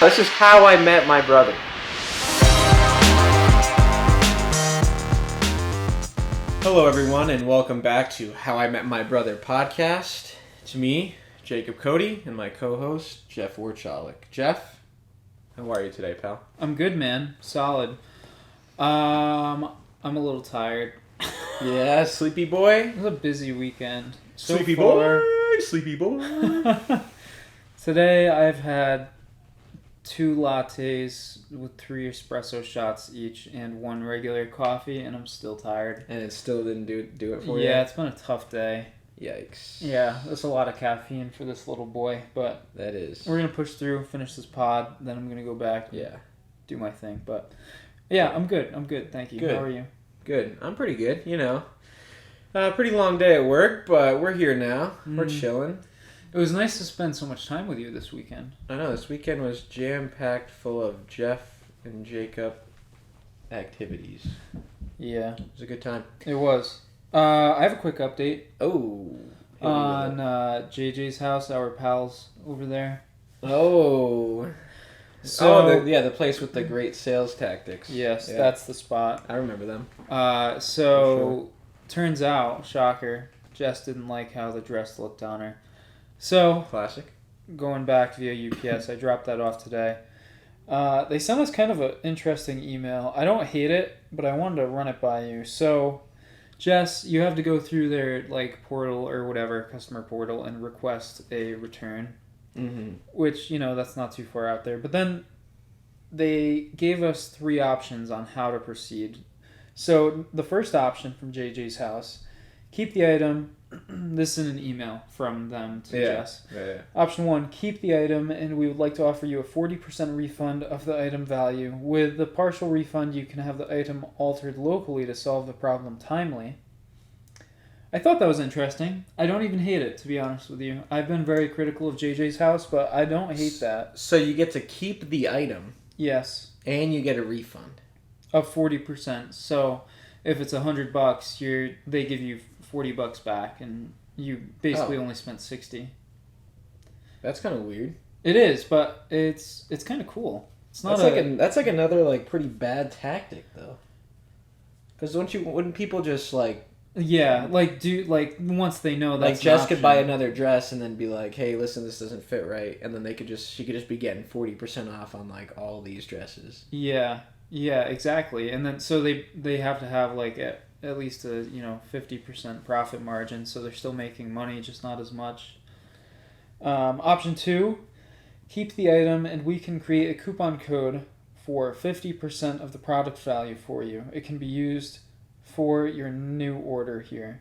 This is How I Met My Brother. Hello, everyone, and welcome back to How I Met My Brother podcast. It's me, Jacob Cody, and my co-host, Jeff Warchalik. Jeff, how are you today, pal? I'm good, man. Solid. I'm a little tired. Yeah, sleepy boy. It was a busy weekend. Sleepy boy. Today I've had 2 lattes with 3 espresso shots each and 1 regular coffee, and I'm still tired. And it still didn't do it for you? Yeah, it's been a tough day. Yikes. Yeah, that's a lot of caffeine for this little boy, but that is. We're going to push through, finish this pod, then I'm going to go back and do my thing. But yeah, I'm good. Thank you. Good. How are you? Good. I'm pretty good, pretty long day at work, but we're here now. We're chilling. It was nice to spend so much time with you this weekend. I know, this weekend was jam-packed full of Jeff and Jacob activities. Yeah. It was a good time. It was. I have a quick update. Oh. On JJ's house, our pals over there. Oh. So, the place with the great sales tactics. Yes, that's the spot. I remember them. Turns out, shocker, Jess didn't like how the dress looked on her. So, classic. Going back via UPS, I dropped that off today. They sent us kind of an interesting email. I don't hate it, but I wanted to run it by you. So, Jess, you have to go through their portal or whatever, customer portal, and request a return. Mm-hmm. Which, that's not too far out there. But then they gave us 3 options on how to proceed. So the first option from JJ's house, keep the item. This is an email from them to Jess. Yeah. Option 1, keep the item, and we would like to offer you a 40% refund of the item value. With the partial refund, you can have the item altered locally to solve the problem timely. I thought that was interesting. I don't even hate it, to be honest with you. I've been very critical of JJ's house, but I don't hate that. So you get to keep the item. Yes. And you get a refund. Of 40%. So if it's $100, they give you $40 back, and you basically only spent $60. That's kind of weird. It is, but it's kind of cool. It's not that's another pretty bad tactic though. Because wouldn't people just once they know that's Jess could buy another dress and then be like, hey, listen, this doesn't fit right, and then she could just be getting 40% off on all these dresses. Yeah, exactly. And then so they have to have at least a 50% profit margin, so they're still making money, just not as much. Option 2, keep the item and we can create a coupon code for 50% of the product value for you. It can be used for your new order here.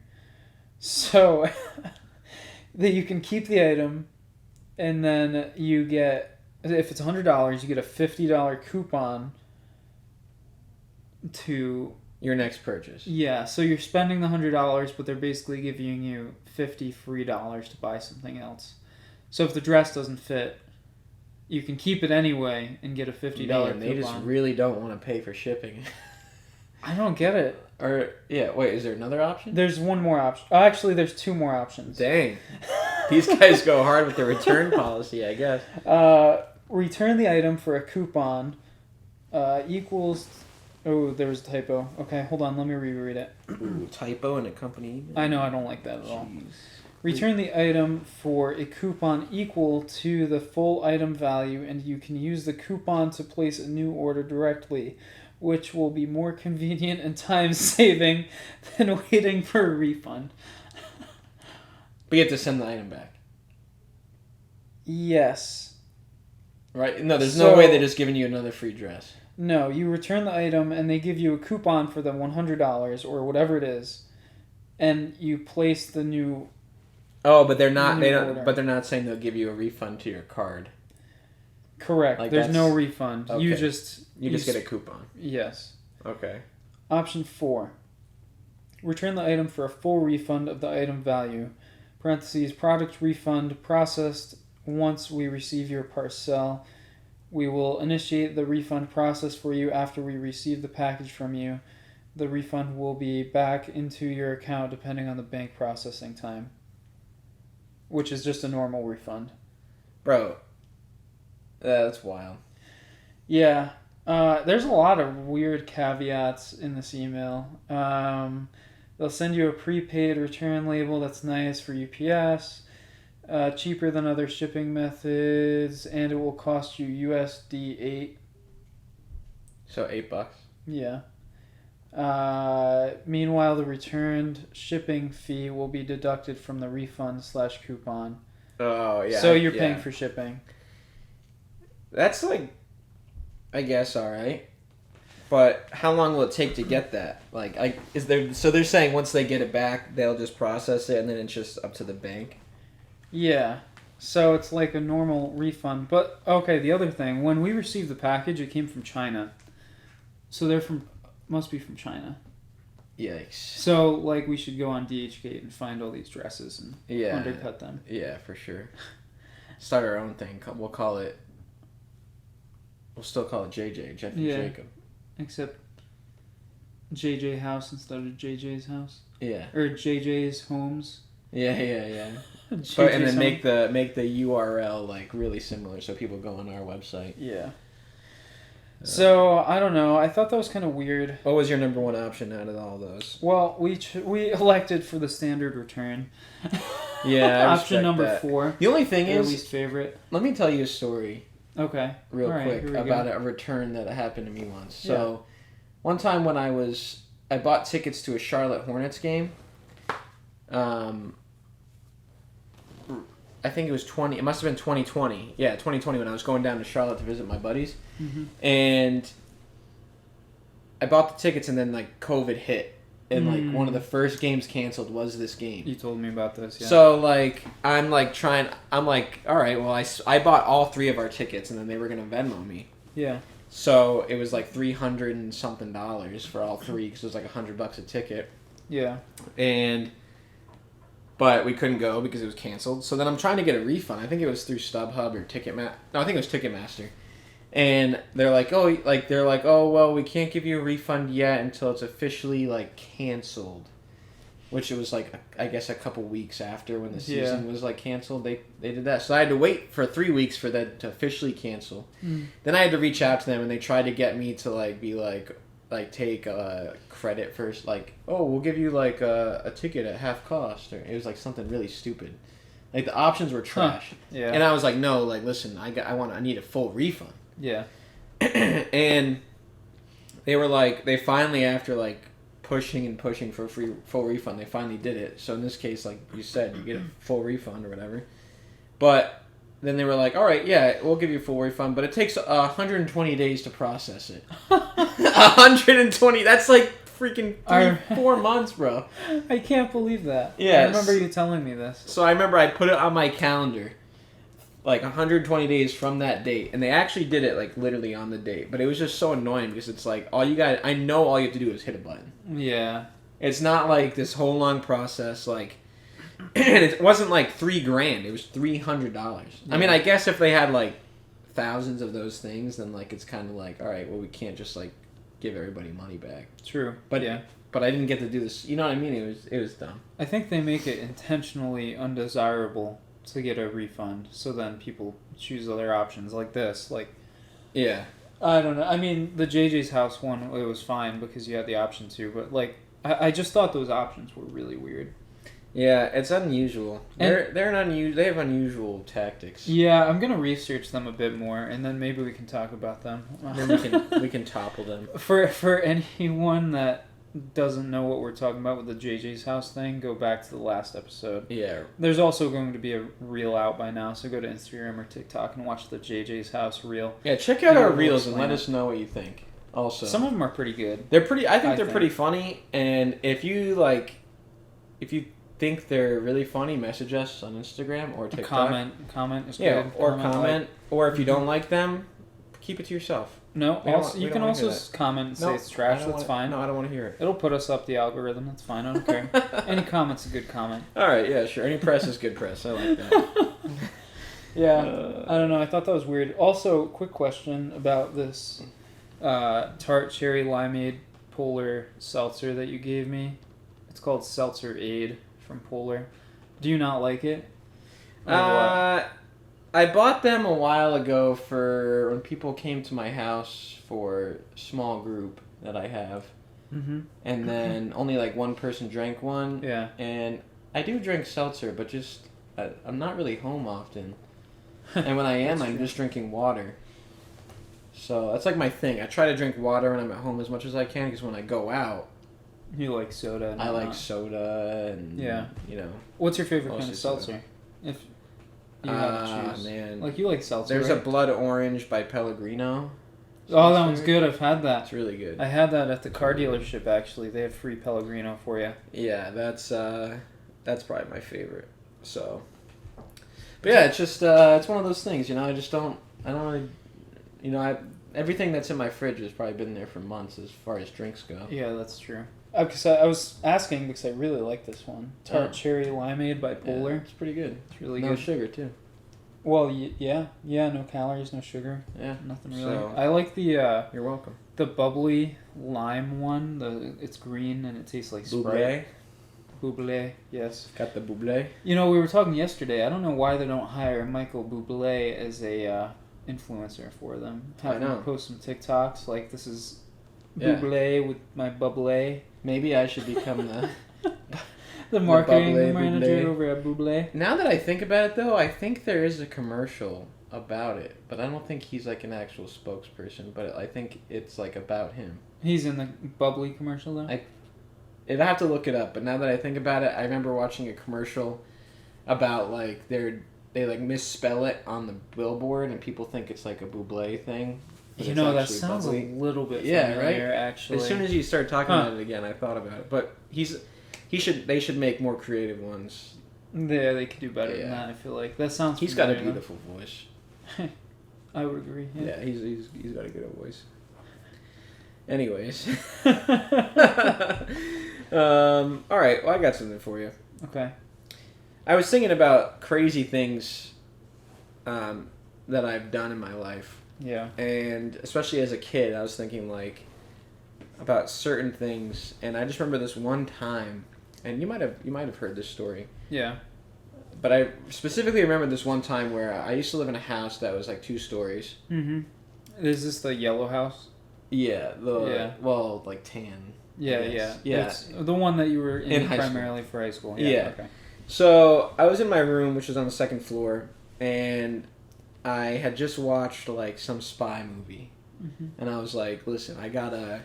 So that you can keep the item, and then you get, if it's $100, you get a $50 coupon to your next purchase. Yeah, so you're spending the $100, but they're basically giving you $50 free dollars to buy something else. So if the dress doesn't fit, you can keep it anyway and get a $50 coupon. They just really don't want to pay for shipping. I don't get it. Wait, is there another option? There's one more option. Actually, there's 2 more options. Dang. These guys go hard with the return policy, I guess. Return the item for a coupon equals... Oh, there was a typo. Okay, hold on. Let me reread it. Ooh, typo in a company email? I know, I don't like that at all. Return the item for a coupon equal to the full item value, and you can use the coupon to place a new order directly, which will be more convenient and time-saving than waiting for a refund. But you have to send the item back. Yes. Right? No, there's no way they're just giving you another free dress. No, you return the item and they give you a coupon for the $100 or whatever it is, and you place the new. Oh, but they're not. But they're not saying they'll give you a refund to your card. Correct. There's no refund. Okay. You just get a coupon. Yes. Okay. Option 4. Return the item for a full refund of the item value. Parentheses, product refund processed once we receive your parcel. We will initiate the refund process for you after we receive the package from you. The refund will be back into your account depending on the bank processing time, which is just a normal refund. Bro, that's wild. Yeah. There's a lot of weird caveats in this email. They'll send you a prepaid return label that's nice for UPS, cheaper than other shipping methods, and it will cost you USD 8. So $8. Yeah. Meanwhile, the returned shipping fee will be deducted from the refund/coupon. Oh yeah. So you're paying for shipping. That's like, I guess, all right. But how long will it take to get that? Like, so they're saying once they get it back, they'll just process it, and then it's just up to the bank. Yeah. So it's like a normal refund. But okay, the other thing, when we received the package, it came from China. So must be from China. Yikes. So like we should go on DHgate and find all these dresses and undercut them. Yeah, for sure. Start our own thing. We'll still call it JJ, Jeff and Jacob. Except JJ House instead of JJ's house. Yeah. Or JJ's Homes. Yeah. But and then make the URL like really similar so people go on our website. Yeah. So I don't know. I thought that was kind of weird. What was your number one option out of all those? Well, we elected for the standard return. Yeah, option number 4. The only thing is least favorite. Let me tell you a story. Okay. Real quick about a return that happened to me once. So, one time when I bought tickets to a Charlotte Hornets game. I think it was it must have been 2020. Yeah, 2020 when I was going down to Charlotte to visit my buddies. Mm-hmm. And I bought the tickets and then like COVID hit. And like one of the first games canceled was this game. You told me about this, yeah. So like I'm like, all right, well I bought all 3 of our tickets and then they were going to Venmo me. Yeah. So it was like $300 and something for all 3 because it was like $100 a ticket. Yeah. But we couldn't go because it was canceled. So then I'm trying to get a refund. I think it was through StubHub or Ticketmaster. No, I think it was Ticketmaster. And they're like, oh, well, we can't give you a refund yet until it's officially like canceled. Which it was like, I guess a couple weeks after when the season was like canceled. They did that. So I had to wait for 3 weeks for that to officially cancel. Then I had to reach out to them and they tried to get me to like be like take credit first, like, oh, we'll give you like a ticket at half cost, or it was like something really stupid. Like the options were trash. Yeah. And I was like, no, like listen, I need a full refund. Yeah. And they were like, they finally, after like pushing for a full refund, they finally did it. So in this case, like you said, you get a full refund or whatever. But then they were like, all right, yeah, we'll give you a full refund, but it takes 120 days to process it. 120, that's like freaking 4 months, bro. I can't believe that. Yeah. I remember you telling me this. So I remember I put it on my calendar, like 120 days from that date, and they actually did it like literally on the date, but it was just so annoying because it's like, I know all you have to do is hit a button. Yeah. It's not like this whole long process, like, and it wasn't like $3,000, it was $300. Yeah. I mean, I guess if they had like thousands of those things, then like it's kind of like, all right, well, we can't just like give everybody money back. True. But yeah. But I didn't get to do this. You know what I mean? It was dumb. I think they make it intentionally undesirable to get a refund, so then people choose other options like this. Like, yeah. I don't know. I mean, the JJ's house one, it was fine because you had the option to, but like, I just thought those options were really weird. Yeah, it's unusual. They have unusual tactics. Yeah, I'm gonna research them a bit more, and then maybe we can talk about them. Then we can topple them. For anyone that doesn't know what we're talking about with the JJ's house thing, go back to the last episode. Yeah. There's also going to be a reel out by now, so go to Instagram or TikTok and watch the JJ's house reel. Yeah, check out our reels and let us know what you think. Also, some of them are pretty good. They're pretty. I think they're pretty funny, and if you think they're really funny, message us on Instagram or TikTok. Comment is good. Yeah, or comment. Or if you don't like them, keep it to yourself. No, you can also comment and say it's trash. That's fine. No, I don't want to hear it. It'll put us up the algorithm. That's fine. I don't care. Any comment's a good comment. All right, yeah, sure. Any press is good press. I like that. Yeah, I don't know. I thought that was weird. Also, quick question about this tart cherry limeade Polar seltzer that you gave me. It's called Seltzer Aid from Polar. Do you not like it? I bought them a while ago for when people came to my house for a small group that I have. Mm-hmm. And then only like one person drank one. Yeah. And I do drink seltzer, but just I'm not really home often. And when I am, I'm just drinking water. So that's like my thing. I try to drink water when I'm at home as much as I can because when I go out, You like soda. And I like soda and you know. What's your favorite kind of mostly seltzer? soda. If you had to choose, man. like you like seltzer. There's right? a Blood Orange by Pellegrino. Oh, that one's good. I've had that. It's really good. I had that at the car dealership. Actually, they have free Pellegrino for you. Yeah, that's probably my favorite. So, but yeah, it's just it's one of those things, you know. I don't really, you know, everything that's in my fridge has probably been there for months as far as drinks go. Yeah, that's true. Because I was asking because I really like this one. Tart Cherry Limeade by Polar. Yeah, it's pretty good. It's really no good. No sugar too. Well, yeah, no calories, no sugar. Yeah, nothing really. So, I like the. You're welcome. The bubbly lime one. It's green and it tastes like Sprite. Bublé, yes. Got the Bublé. You know, we were talking yesterday. I don't know why they don't hire Michael Bublé as a influencer for them. Have him post some TikToks like this is Bublé with my bubbly. Maybe I should become the the marketing manager over at Bublé. Now that I think about it, though, I think there is a commercial about it, but I don't think he's like an actual spokesperson. But I think it's like about him. He's in the bubbly commercial, though. I'd have to look it up, but now that I think about it, I remember watching a commercial about like they like misspell it on the billboard, and people think it's like a Bublé thing. You know, that sounds a little bit familiar, actually. As soon as you start talking about it again, I thought about it. But they should make more creative ones. Yeah, they could do better than that, I feel like. That sounds He's got a beautiful voice. I would agree. Yeah, he's got a good voice. Anyways. All right, well, I got something for you. Okay. I was thinking about crazy things that I've done in my life. Yeah. And especially as a kid, I was thinking like about certain things, and I just remember this one time, and you might have heard this story. Yeah. But I specifically remember this one time where I used to live in a house that was like 2 stories. Mm-hmm. Is this the yellow house? Yeah. Well, like tan. Yeah. It's the one that you were in primarily for high school. Yeah. Okay. So I was in my room, which was on the 2nd floor, and I had just watched like some spy movie, and I was like, "Listen, I gotta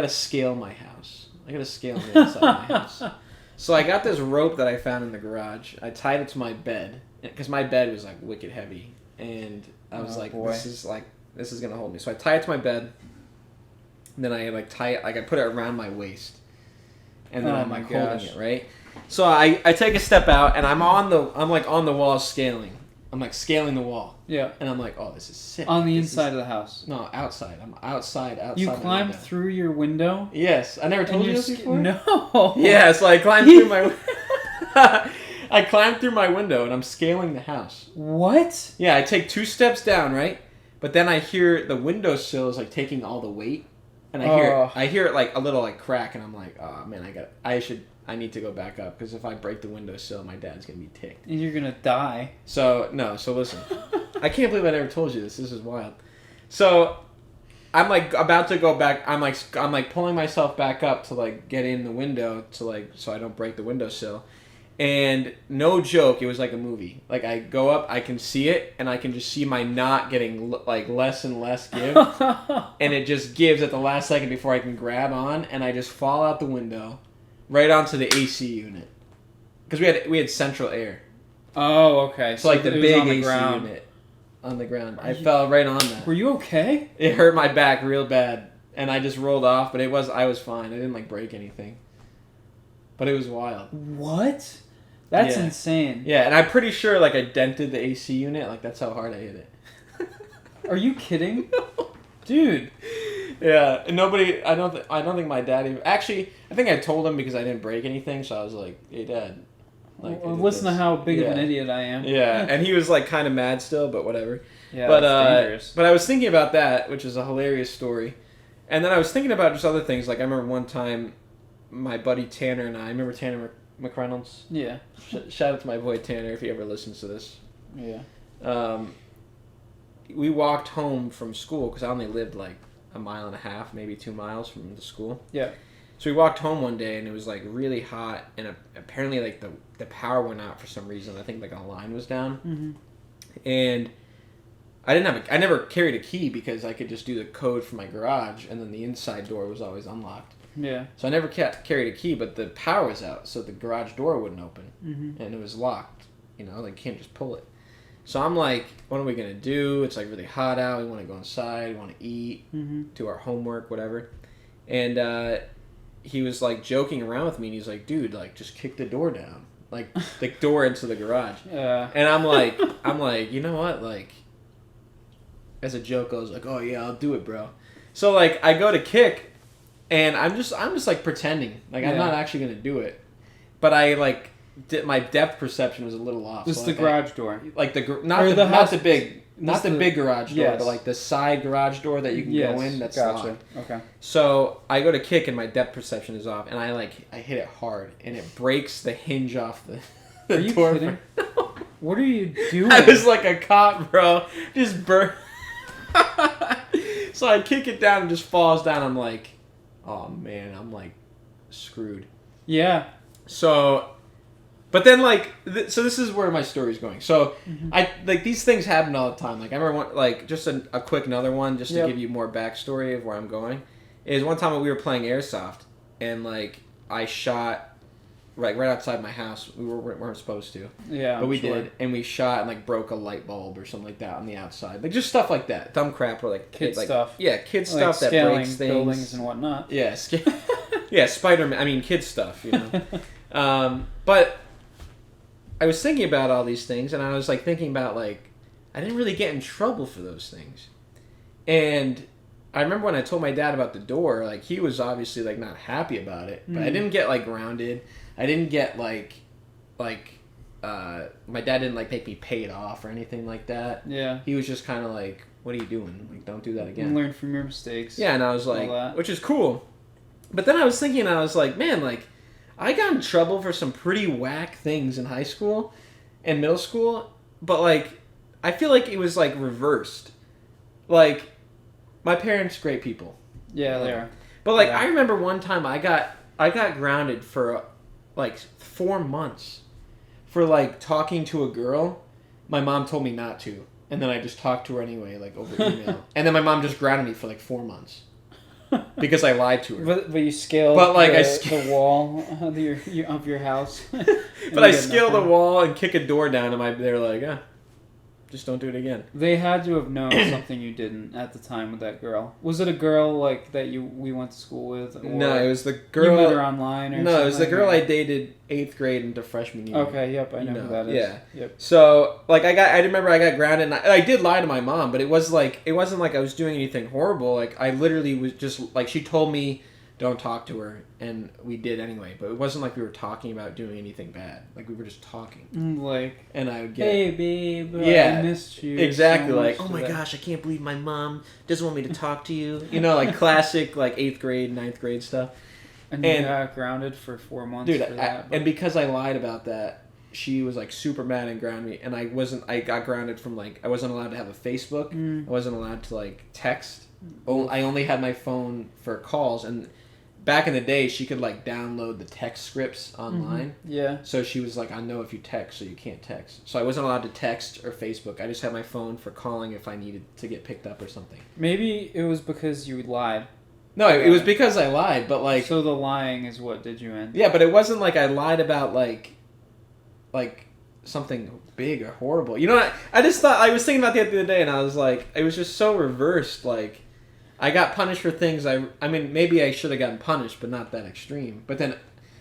scale my house. I gotta scale the inside of my house." So I got this rope that I found in the garage. I tied it to my bed because my bed was like wicked heavy, and I was this is gonna hold me. So I tie it to my bed. And then I like tie it, like I put it around my waist, and then I'm like holding it, right. So I take a step out, and I'm on the wall scaling. I'm like scaling the wall. Yeah. And I'm like, oh, this is sick. On the inside of the house. No, outside. I'm outside. You climbed through your window? Yes. I never told you this before? No. Yeah, so I climbed through my I climbed through my window, and I'm scaling the house. What? Yeah, I take 2 steps down, right? But then I hear the windowsill is like taking all the weight. And I hear it like a little like crack, and I'm like, oh man, I need to go back up, because if I break the windowsill, my dad's gonna be ticked. And you're gonna die. So listen, I can't believe I never told you this. This is wild. So I'm like about to go back. I'm like pulling myself back up to like get in the window to like so I don't break the windowsill. And no joke, it was like a movie. Like I go up, I can see it, and I can just see my knot getting like less and less give, and it just gives at the last second before I can grab on, and I just fall out the window, right onto the AC unit, because we had central air. Oh, okay. So like the big AC unit on the ground. I fell right on that. Were you okay? It hurt my back real bad, and I just rolled off, but I was fine. I didn't like break anything. But it was wild. What? That's insane. Yeah, and I'm pretty sure like I dented the AC unit. Like that's how hard I hit it. Are you kidding? Dude. Yeah, and I don't think my dad even... Actually, I think I told him because I didn't break anything, so I was like, hey, Dad. Like, listen to how big of an idiot I am. Yeah, and he was like kind of mad still, but whatever. Yeah, that's dangerous. But I was thinking about that, which is a hilarious story. And then I was thinking about just other things. Like I remember one time, my buddy Tanner and I remember Tanner McReynolds? Yeah. Shout out to my boy Tanner if he ever listens to this. Yeah. We walked home from school because I only lived like a mile and a half, maybe 2 miles from the school. Yeah. So we walked home one day and it was like really hot, and apparently like the power went out for some reason. I think like a line was down, and I never carried a key because I could just do the code for my garage, and then the inside door was always unlocked. Yeah. So I never carried a key, but the power was out, so the garage door wouldn't open, and it was locked. You know, like you can't just pull it. So I'm like, what are we gonna do? It's like really hot out. We want to go inside. We want to eat, do our homework, whatever. And he was like joking around with me, and he's like, dude, like just kick the door down, like the door into the garage. And I'm like, you know what, like. As a joke, I was like, "Oh yeah, I'll do it, bro." So like, I go to kick, and I'm just like pretending, like I'm not actually gonna do it, but I like my depth perception was a little off. This so, is the garage door, like not the big garage door, but like the side garage door that you can go in. That's locked. Okay. So I go to kick, and my depth perception is off, and I hit it hard, and it breaks the hinge off the. Are you door. kidding? What are you doing? I was like a cop, bro. Just burn. So I kick it down and just falls down. I'm like, oh man, I'm like screwed. Yeah. So, but then like, so this is where my story's going. So I like these things happen all the time. Like I remember just a quick another one just to give you more backstory of where I'm going. Is one time we were playing airsoft, and like I shot. Right outside my house. We weren't supposed to. Yeah, but we did, and we shot and like broke a light bulb or something like that on the outside, like just stuff like that, dumb crap or like kid like, stuff. Yeah, kid like stuff that breaks things, buildings and whatnot. Yeah, yeah, Spider-Man. I mean, kid stuff, you know. But I was thinking about all these things, and I was like thinking about like I didn't really get in trouble for those things, and. I remember when I told my dad about the door, like he was obviously like not happy about it, but I didn't get like grounded. I didn't get like my dad didn't like make me pay it off or anything like that. Yeah. He was just kind of like, "What are you doing? Like, don't do that again." Learn from your mistakes. Yeah, and I was like, which is cool. But then I was thinking, I was like, man, like I got in trouble for some pretty whack things in high school and middle school, but like I feel like it was like reversed, like. My parents, great people. Yeah, they are. But like, I remember one time I got grounded for like 4 months for like talking to a girl. My mom told me not to, and then I just talked to her anyway, like over email. And then my mom just grounded me for like 4 months because I lied to her. But you scaled. But like the wall of your house. But I scaled the wall and kick a door down, and they're like, just don't do it again. They had to have known something you didn't at the time with that girl. Was it a girl like that we went to school with? Or no, it was the girl. You met her online or something? No, it was the girl I dated 8th grade into freshman year. Okay, yep, I know who that is. Yeah. Yep. So, like, I remember I got grounded, and I did lie to my mom, but it wasn't like I was doing anything horrible. Like, I literally was just, like, she told me, don't talk to her, and we did anyway, but it wasn't like we were talking about doing anything bad. Like, we were just talking. Like, and I would get, hey, babe, yeah, I missed you. Exactly, so like, oh my gosh, I can't believe my mom doesn't want me to talk to you. You know, like, classic, like, 8th grade, 9th grade stuff. And you got grounded for 4 months dude, for that. And because I lied about that, she was, like, super mad and grounded me, and I got grounded from, like, I wasn't allowed to have a Facebook. I wasn't allowed to, like, text. I only had my phone for calls, and back in the day, she could, like, download the text scripts online. Yeah. So she was like, I know if you text, so you can't text. So I wasn't allowed to text or Facebook. I just had my phone for calling if I needed to get picked up or something. Maybe it was because you lied. No, it was because I lied, but, like... So the lying is what did you in? Yeah, but it wasn't like I lied about, like something big or horrible. You know, I just thought... I was thinking about that the other day, and I was like... It was just so reversed, like... I got punished for things I mean, maybe I should have gotten punished, but not that extreme. But then,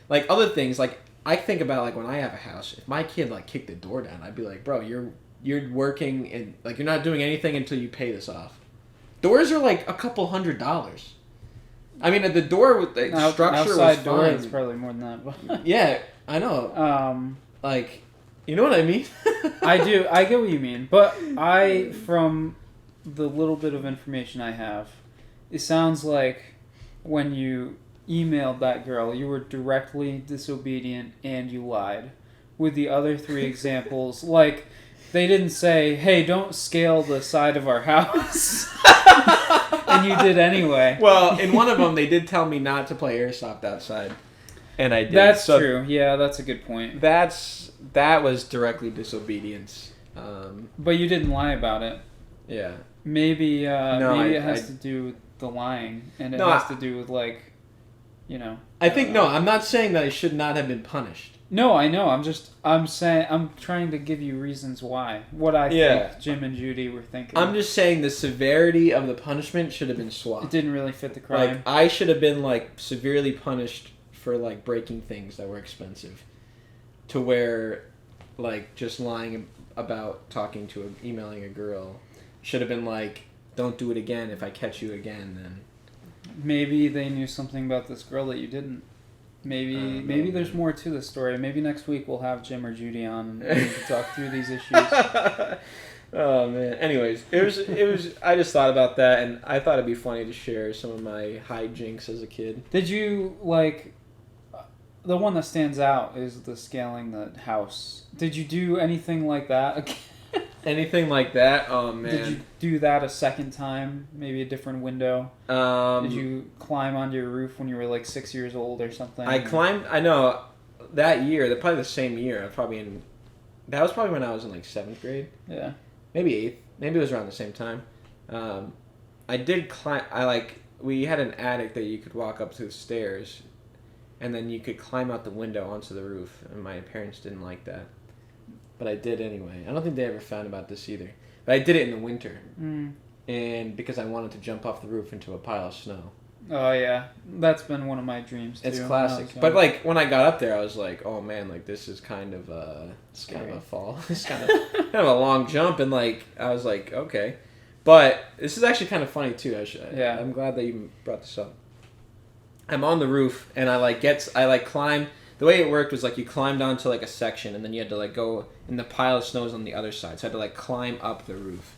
like, other things, like, I think about, like, when I have a house, if my kid, like, kicked the door down, I'd be like, bro, you're working, and, like, you're not doing anything until you pay this off. Doors are, like, a couple $100. I mean, the door, with the structure was fine. Outside door, it's probably more than that. But yeah, I know. Like, you know what I mean? I do. I get what you mean. But from the little bit of information I have, it sounds like when you emailed that girl, you were directly disobedient and you lied. With the other 3 examples, like, They didn't say, "Hey, don't scale the side of our house," and you did anyway. Well, in one of them, they did tell me not to play airsoft outside, and I did. That's true. Yeah, that's a good point. That was directly disobedience. But you didn't lie about it. Yeah. Maybe it has to do with the lying, and it has to do with like, you know. I think no. I'm not saying that I should not have been punished. No, I know. I'm saying I'm trying to give you reasons why. What I think Jim and Judy were thinking. I'm just saying the severity of the punishment should have been swapped. It didn't really fit the crime. Like I should have been like severely punished for like breaking things that were expensive, to where, like just lying about emailing a girl, should have been like, don't do it again. If I catch you again, then. Maybe they knew something about this girl that you didn't. Maybe there's more to this story. Maybe next week we'll have Jim or Judy on and we can talk through these issues. Oh man. Anyways, it was. I just thought about that, and I thought it'd be funny to share some of my hijinks as a kid. Did you like? The one that stands out is the scaling the house. Did you do anything like that again? Anything like that? Oh man. Did you do that a second time? Maybe a different window? Did you climb onto your roof when you were like 6 years old or something? I climbed. I know that year. Probably the same year. That was probably when I was in like 7th grade. Yeah. Maybe 8th. Maybe it was around the same time. I did climb. We had an attic that you could walk up to the stairs, and then you could climb out the window onto the roof. And my parents didn't like that. But I did anyway. I don't think they ever found about this either. But I did it in the winter. And because I wanted to jump off the roof into a pile of snow. Oh, yeah. That's been one of my dreams, too. It's classic. But, like, when I got up there, I was like, oh, man, like, this is kind of a fall. It's kind of a long jump. And, like, I was like, okay. But this is actually kind of funny, too. I'm glad that you brought this up. I'm on the roof, and I climb. The way it worked was, like, you climbed onto, like, a section, and then you had to, like, go, and the pile of snow was on the other side. So I had to, like, climb up the roof.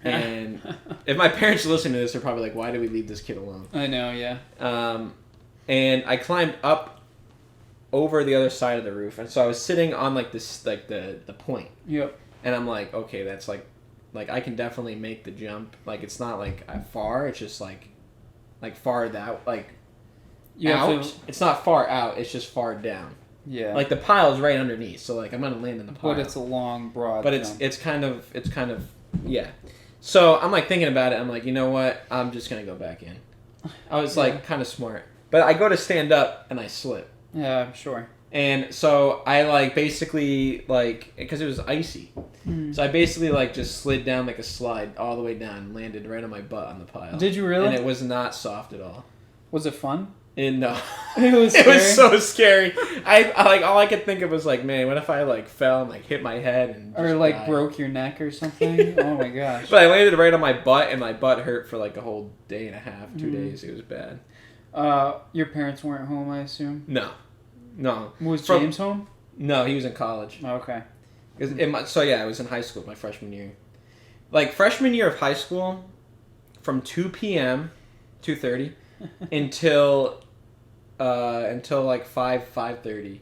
And if my parents are listening to this, they're probably like, why did we leave this kid alone? I know, yeah. And I climbed up over the other side of the roof. And so I was sitting on, like, this, like, the point. Yep. And I'm like, okay, that's, like, I can definitely make the jump. Like, it's not, like, far. It's just, like far that, like... It's not far out, it's just far down. Yeah. Like the pile is right underneath, so like I'm gonna land in the pile. But it's a long, broad. But it's kind of yeah. So I'm like thinking about it. I'm like, you know what? I'm just gonna go back in. I was like kind of smart, but I go to stand up and I slip. Yeah, I'm sure. And so I like basically like because it was icy, so I basically like just slid down like a slide all the way down and landed right on my butt on the pile. Did you really? And it was not soft at all. Was it fun? No. It was It was so scary. I like all I could think of was like, man, what if I like fell and like hit my head and just or like died? broke your neck or something? Oh my gosh. But I landed right on my butt and my butt hurt for like a whole day and a half, 2 days. It was bad. Your parents weren't home, I assume? No. Was James home? No, he was in college. Oh, okay. So yeah, I was in high school my freshman year. Like freshman year of high school, from 2 p.m., 2:30 until like 5:30.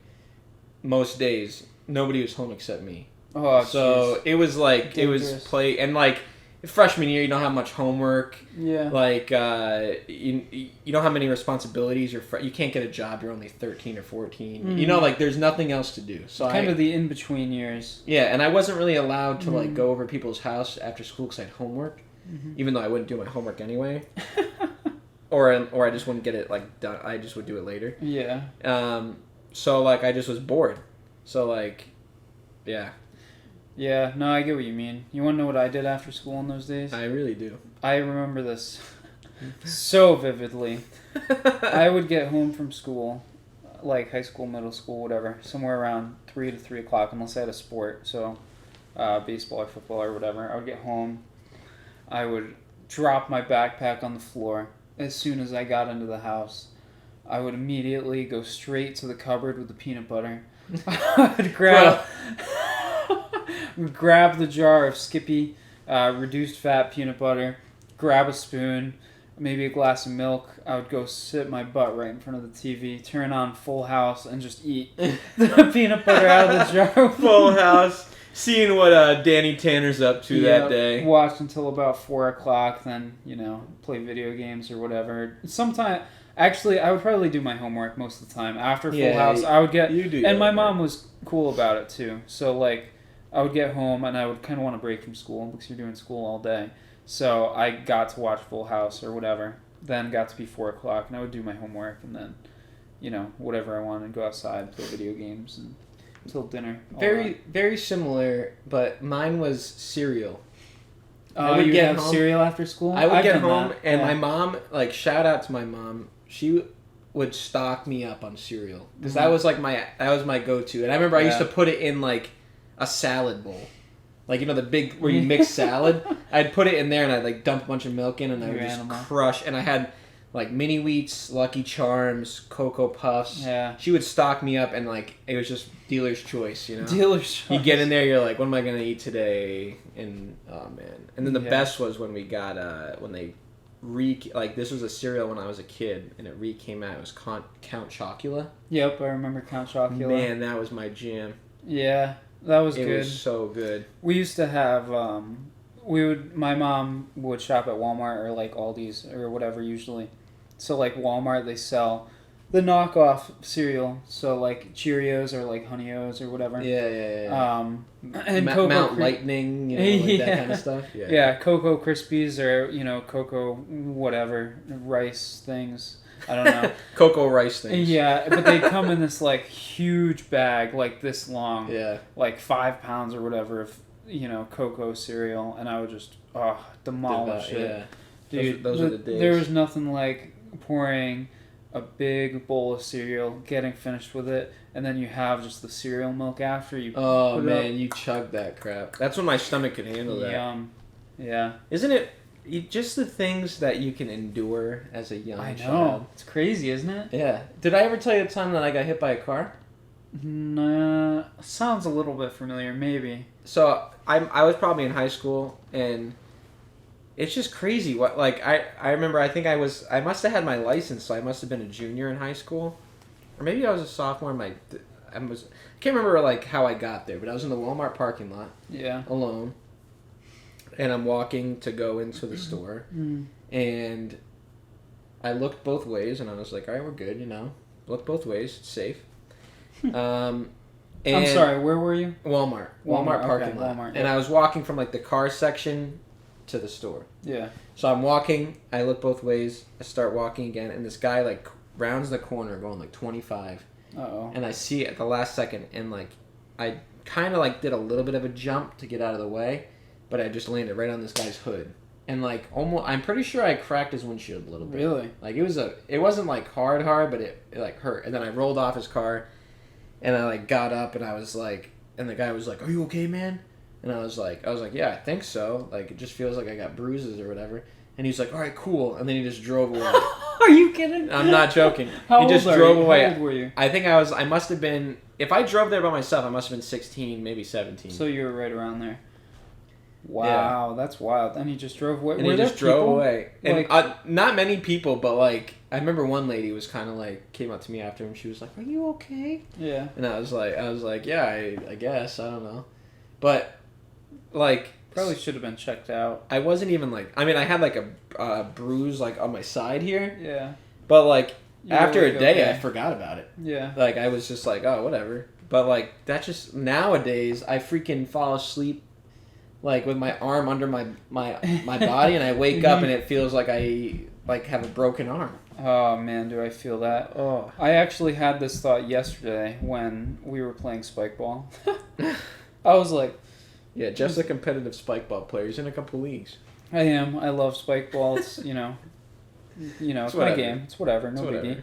Most days, nobody was home except me. Oh, so it was like dangerous. It was play and like freshman year, you don't have much homework. Yeah. Like you don't have many responsibilities. You can't get a job. You're only 13 or 14. Mm. You know, like there's nothing else to do. So kind of the in between years. Yeah, and I wasn't really allowed to like go over people's house after school because I had homework, even though I wouldn't do my homework anyway. Or I just wouldn't get it like done. I just would do it later. Yeah. So like I just was bored. So like, yeah. Yeah. No, I get what you mean. You want to know what I did after school in those days? I really do. I remember this so vividly. I would get home from school, like high school, middle school, whatever, somewhere around 3 to 3 o'clock, unless I had a sport, so baseball or football or whatever. I would get home. I would drop my backpack on the floor. As soon as I got into the house, I would immediately go straight to the cupboard with the peanut butter. I would grab the jar of Skippy reduced fat peanut butter, grab a spoon, maybe a glass of milk. I would go sit my butt right in front of the TV, turn on Full House, and just eat the peanut butter out of the jar. Full House. Seeing what Danny Tanner's up to that day. Watched until about 4 o'clock, then, play video games or whatever. Actually, I would probably do my homework most of the time. After Full House, I would get... You do. And my mom was cool about it, too. So, I would get home, and I would kind of want to break from school, because you're doing school all day. So, I got to watch Full House or whatever. Then got to be 4 o'clock, and I would do my homework, and then, whatever I wanted, go outside, play video games, and until dinner. Very similar, but mine was cereal. I would get home, cereal after school? I would get home, and my mom, shout out to my mom, she would stock me up on cereal. Because that was my go-to. And I remember I used to put it in, a salad bowl. The big, where you mix salad. I'd put it in there, and I'd, dump a bunch of milk in, and I would just crush. And I had, Mini Wheats, Lucky Charms, Cocoa Puffs. Yeah. She would stock me up, and, it was just dealer's choice, Dealer's choice. You get in there, you're like, what am I going to eat today? And, oh, man. And then the best was when we got, when they this was a cereal when I was a kid, and it came out. It was Count Chocula. Yep, I remember Count Chocula. Man, that was my jam. Yeah, that was good. It was so good. We used to have, my mom would shop at Walmart or, Aldi's or whatever usually. So, Walmart, they sell the knockoff cereal. So, Cheerios or, Honey-O's or whatever. Yeah. And Mount Lightning, that kind of stuff. Yeah, Cocoa Krispies or, Cocoa whatever, rice things. I don't know. Cocoa rice things. Yeah, but they come in this, huge bag, this long. Yeah. 5 pounds or whatever of, cocoa cereal. And I would just, demolish it. Yeah. Dude, those are the days. There was nothing like pouring a big bowl of cereal, getting finished with it, and then you have just the cereal milk after you. Oh man, you chug that crap. That's when my stomach could handle that. Yum. Yeah. Isn't it just the things that you can endure as a young child? I know. It's crazy, isn't it? Yeah. Did I ever tell you the time that I got hit by a car? Nah. Sounds a little bit familiar, maybe. So I was probably in high school, and it's just crazy. What I remember, I must have had my license, so I must have been a junior in high school, or maybe I was a sophomore. I can't remember how I got there, but I was in the Walmart parking lot, alone, and I'm walking to go into the store, and I looked both ways, and I was like, all right, we're good, look both ways, it's safe. I'm sorry, where were you? Walmart parking lot, Walmart, and I was walking from the car section to the store. Yeah. So I'm walking, I look both ways, I start walking again, and this guy rounds the corner going 25. Uh-oh. And I see it at the last second, and I kind of did a little bit of a jump to get out of the way, but I just landed right on this guy's hood. And almost, I'm pretty sure I cracked his windshield a little bit. Really? It wasn't hard, but it hurt. And then I rolled off his car, and I got up, and I was and the guy was like, "Are you okay, man?" And I was like, yeah, I think so. It just feels like I got bruises or whatever. And he's like, all right, cool. And then he just drove away. Are you kidding? I'm not joking. How he just old drove are you? away. How old were you? I think I must have been, if I drove there by myself, I must have been 16, maybe 17. So you were right around there. Wow, that's wild. And he just drove away. And he just drove away. And not many people, but I remember one lady was kind of came up to me after him. She was like, "Are you okay?" Yeah. And I was like, yeah, I guess, I don't know, but probably should have been checked out. I wasn't even I had a bruise on my side here. Yeah. But after a day, okay. I forgot about it. Yeah. I was just oh, whatever. But that just nowadays I freaking fall asleep with my arm under my body, and I wake up and it feels like I have a broken arm. Oh man, do I feel that? Oh. I actually had this thought yesterday when we were playing spike ball. I was like, yeah, just a competitive spike ball player. He's in a couple leagues. I am. I love spike ball. It's it's my game. It's whatever. No biggie.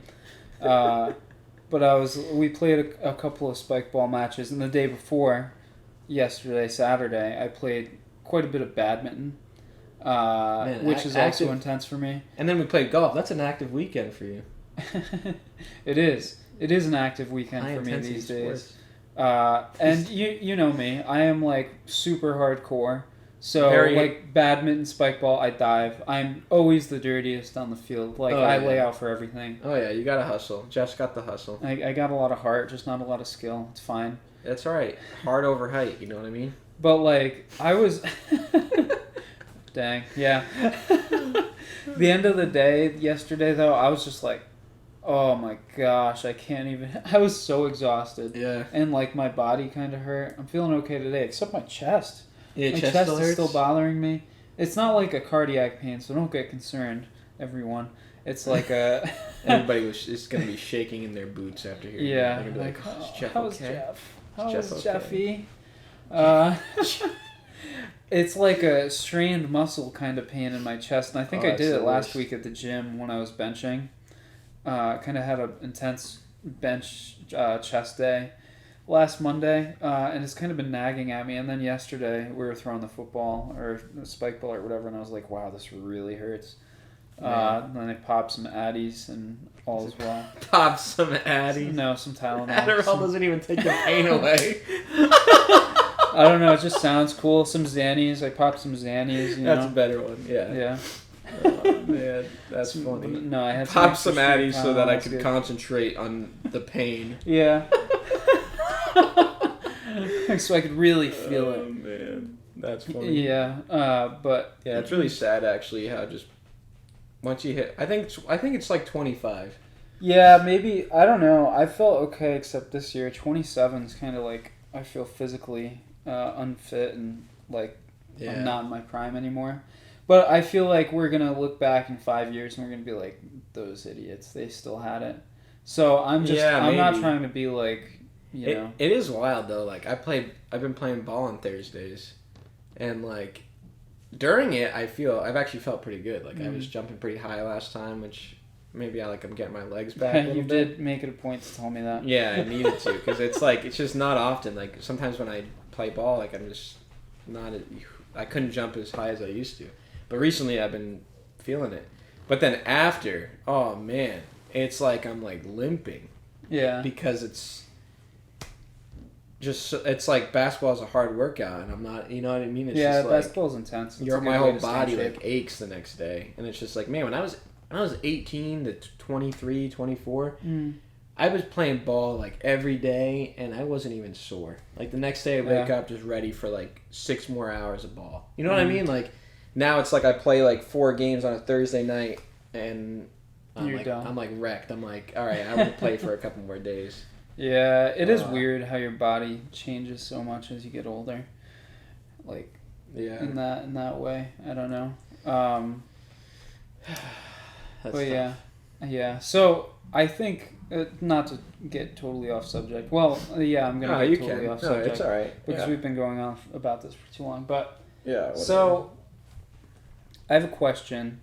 But we played a couple of spike ball matches, and the day before, yesterday, Saturday, I played quite a bit of badminton, which is also intense for me. And then we played golf. That's an active weekend for you. It is. It is an active weekend for me these days. And you know me, I am super hardcore. So badminton, spike ball, I dive. I'm always the dirtiest on the field. I lay out for everything. Oh yeah, you gotta hustle. Jeff's got the hustle. I got a lot of heart, just not a lot of skill. It's fine. That's all right. Heart over height. You know what I mean? But like I was, dang, yeah. The end of the day yesterday though, I was just like, oh my gosh, I can't even. I was so exhausted. Yeah. And like my body kind of hurt. I'm feeling okay today, except my chest. Yeah, My chest chest still is hurts? still bothering me. It's not like a cardiac pain, so don't get concerned, everyone. It's like a. Everybody is going to be shaking in their boots after hearing Yeah. that. They're going to be like, oh, is Jeff how's okay? Jeff? Jeff How's okay? Jeffy? It's like a strained muscle kind of pain in my chest, and I think I that's did it the last worst. week at the gym when I was benching. Kind of had an intense bench chest day last Monday, and it's kind of been nagging at me. And then yesterday we were throwing the football or the spike ball or whatever, and I was like, wow, this really hurts. And then I popped some Addies and all as well. Pop some Addy. No, some Tylenol. Adderall doesn't even take the pain away. I don't know, it just sounds cool. Some Xannies. I popped some Xannies, you That's know. a better one, yeah. Yeah. Oh, man, that's funny. No, I had Pop extra some Addies street so that I Tylenol, could good. concentrate on the pain. Yeah. So I could really feel Oh, it. man. That's funny. Yeah, but Yeah, it's really sad actually how just once you hit I think it's like 25. yeah, maybe I don't know. I felt okay except this year. 27 is kind of like I feel physically unfit and like Yeah. I'm not in my prime anymore. But I feel like we're gonna look back in 5 years and we're gonna be like those idiots. They still had it. So I'm just Yeah, I'm not maybe. trying to be like you know. It is wild though. Like I've been playing ball on Thursdays, and like during it, I've actually felt pretty good. Like I was jumping pretty high last time, which maybe I'm getting my legs back. A little You bit. did make it a point to tell me that. Yeah, I needed to because it's just not often. Like sometimes when I play ball, like I'm just not. I couldn't jump as high as I used to, but recently I've been feeling it. But then after, oh man, it's like I'm like limping. Yeah. Because it's like basketball is a hard workout, and I'm not, you know what I mean? It's yeah, just like basketball's intense. It's a my good way whole to stay in body shape. like aches the next day, and it's just like, man, when I was 18 to 23, 24, I was playing ball like every day, and I wasn't even sore. Like the next day, I wake up just ready for like 6 more hours of ball. You know what I mean? Like now it's like I play like 4 games on a Thursday night, and You're done. I'm like wrecked. I'm like, all right, I won't play for a couple more days. Yeah, it is weird how your body changes so much as you get older. Like Yeah. in that way. I don't know. That's But tough. yeah. So I think not to get totally off subject. Well, yeah, I'm gonna No, get you totally can. off No, subject it's all right. because Yeah. we've been going on about this for too long. But Yeah. so I have a question.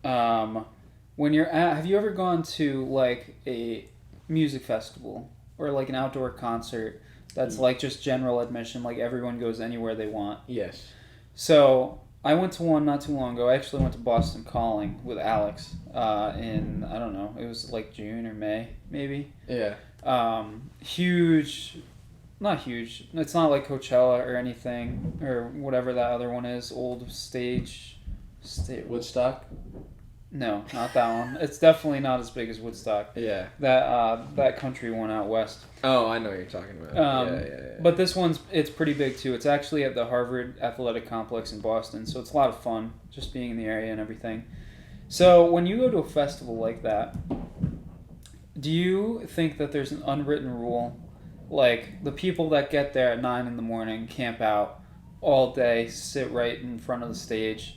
When have you ever gone to like a music festival or like an outdoor concert that's like just general admission, like everyone goes anywhere they want? Yes. So I went to one not too long ago. I actually went to Boston Calling with Alex in, I don't know, it was like June or May, maybe. Yeah. Huge, not huge. It's not like Coachella or anything or whatever that other one is. Old stage. Woodstock. No, not that one. It's definitely not as big as Woodstock. Yeah. That country one out west. Oh, I know what you're talking about. Yeah. But this it's pretty big too. It's actually at the Harvard Athletic Complex in Boston, so it's a lot of fun just being in the area and everything. So when you go to a festival like that, do you think that there's an unwritten rule, like the people that get there at 9 a.m, camp out all day, sit right in front of the stage,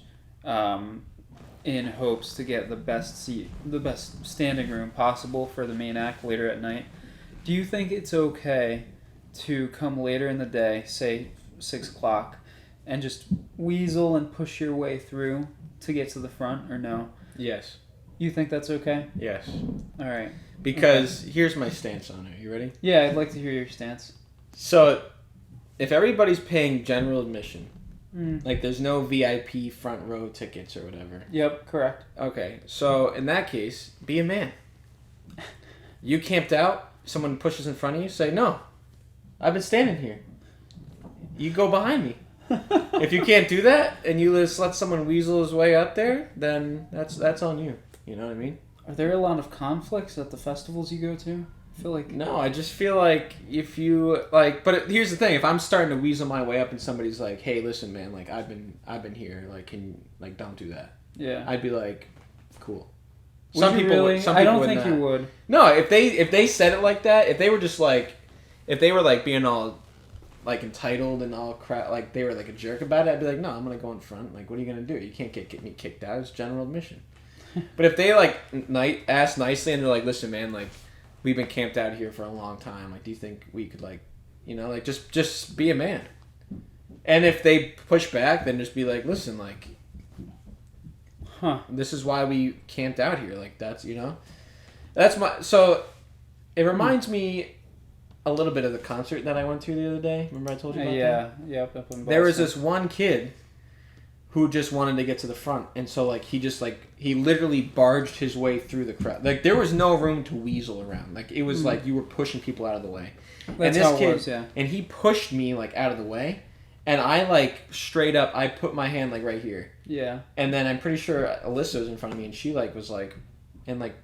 in hopes to get the best seat, the best standing room possible for the main act later at night? Do you think it's okay to come later in the day, say 6 o'clock, and just weasel and push your way through to get to the front, or no? Yes. You think that's okay? Yes. All right. Because here's my stance on it. You ready? Yeah, I'd like to hear your stance. So, if everybody's paying general admission, like there's no VIP front row tickets or whatever. Yep, correct. Okay, so in that case, be a man. You camped out, someone pushes in front of you, say, no, I've been standing here. You go behind me. If you can't do that, and you just let someone weasel his way up there, then that's on you. You know what I mean? Are there a lot of conflicts at the festivals you go to? I feel like No, I just feel like if you like, but here's the thing: if I'm starting to weasel my way up, and somebody's like, "Hey, listen, man, like I've been here, like, like don't do that," yeah. I'd be like, "Cool." Would Some you people, really? some I people don't would think not. you would. No, if they said it like that, if they were just like, if they were like being all like entitled and all crap, like they were like a jerk about it, I'd be like, no, I'm gonna go in front. Like, what are you gonna do? You can't get me kicked out. It's general admission. But if they like ask nicely and they're like, listen, man, like we've been camped out here for a long time. Like, do you think we could like, like just be a man? And if they push back, then just be like, listen, like, this is why we camped out here. Like that's that's my so. It reminds me a little bit of the concert that I went to the other day. Remember I told you about that? Yeah, yep. Up in Boston. There was this one kid who just wanted to get to the front, and so like he literally barged his way through the crowd. Like there was no room to weasel around. Like it was like you were pushing people out of the way. That's and this how it kid, was, yeah. And he pushed me like out of the way, and I like straight up I put my hand like right here. Yeah. And then I'm pretty sure Alyssa was in front of me, and she like was like, and like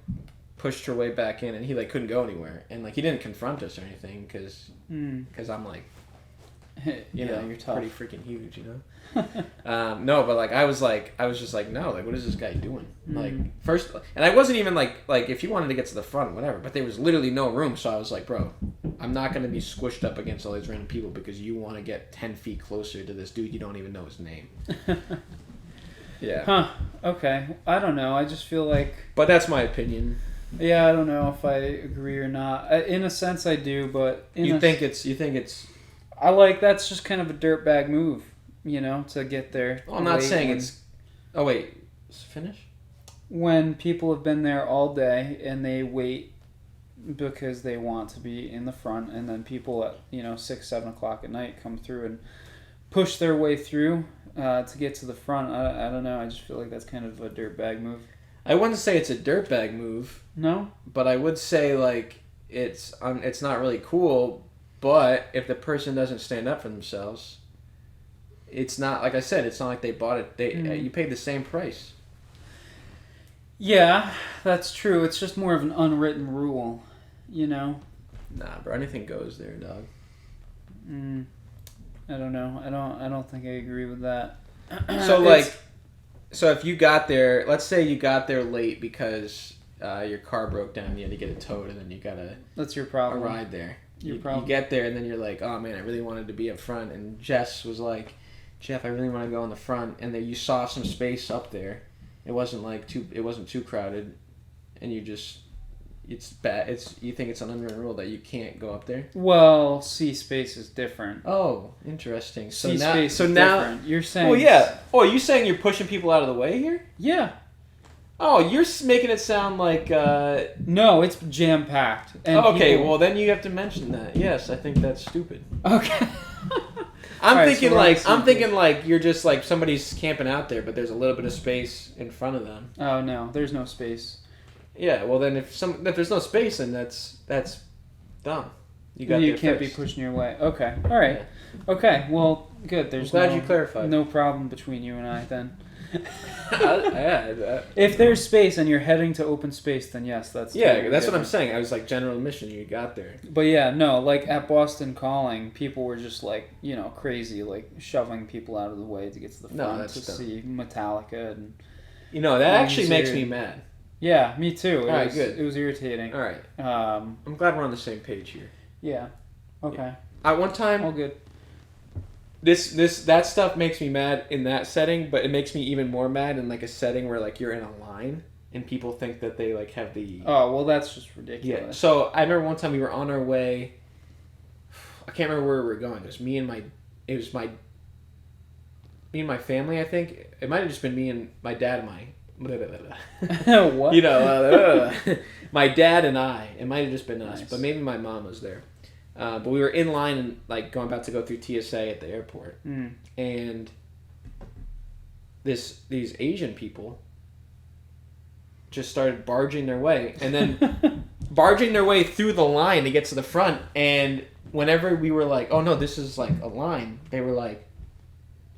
pushed her way back in, and he like couldn't go anywhere, and like he didn't confront us or anything because I'm like, you're tough. pretty freaking huge, no, but like I was just like, no, like what is this guy doing? Like first, and I wasn't even like if you wanted to get to the front, whatever, but there was literally no room, so I was like, bro, I'm not gonna be squished up against all these random people because you want to get 10 feet closer to this dude you don't even know his name. Yeah. Huh. Okay. I don't know. I just feel like. But that's my opinion. Yeah, I don't know if I agree or not. In a sense, I do, but you think it's. I like that's just kind of a dirtbag move, to get there. Well, I'm not saying it's. Oh wait, finish. When people have been there all day and they wait because they want to be in the front, and then people at 6-7 o'clock at night come through and push their way through to get to the front. I don't know. I just feel like that's kind of a dirtbag move. I wouldn't say it's a dirtbag move. No? But I would say, like, it's not really cool, but if the person doesn't stand up for themselves, it's not, like I said, it's not like they bought it. You paid the same price. Yeah, that's true. It's just more of an unwritten rule, Nah, bro, anything goes there, dog. I don't know. I don't think I agree with that. So if you got there, let's say you got there late because your car broke down, you had to get it towed, and then you got that's your problem. A ride there. Your you problem. You get there, and then you're like, oh man, I really wanted to be up front, and Jess was like, Jeff, I really want to go in the front, and then you saw some space up there. It wasn't too crowded, and it's bad. You think it's an unwritten rule that you can't go up there? Well, C space is different. Oh, interesting. So now, different. You're saying. Well, yeah. Oh, are you saying you're pushing people out of the way here? Yeah. Oh, you're making it sound like. No, it's jam packed. Okay, well then you have to mention that. Yes, I think that's stupid. Okay. I'm thinking like you're just like somebody's camping out there, but there's a little bit of space in front of them. Oh no, there's no space. Yeah, well then if there's no space, then that's dumb. You can't be pushing your way. Okay, all right. Yeah. Okay, well, good. There's I'm glad you clarified. No problem between you and I then. Yeah. If there's space and you're heading to open space, then yes, that's that's what I'm saying. I was like general admission. You got there. But yeah, no, like at Boston Calling, people were just like crazy, like shoving people out of the way to get to the front to see Metallica and. That actually makes me mad. Yeah, me too. Good. It was irritating. All right. I'm glad we're on the same page here. Yeah. Okay. At one time. All good. That stuff makes me mad in that setting, but it makes me even more mad in like a setting where like you're in a line and people think that they like have the. Oh well, that's just ridiculous. Yeah. So I remember one time we were on our way. I can't remember where we were going. It was me and my family. I think it might have just been me and my dad and my. What? My dad and I. It might have just been us, Nice. but maybe my mom was there. But we were in line and like about to go through TSA at the airport, and these Asian people just started barging their way, and then barging their way through the line to get to the front. And whenever we were like, "Oh no, this is like a line," they were like.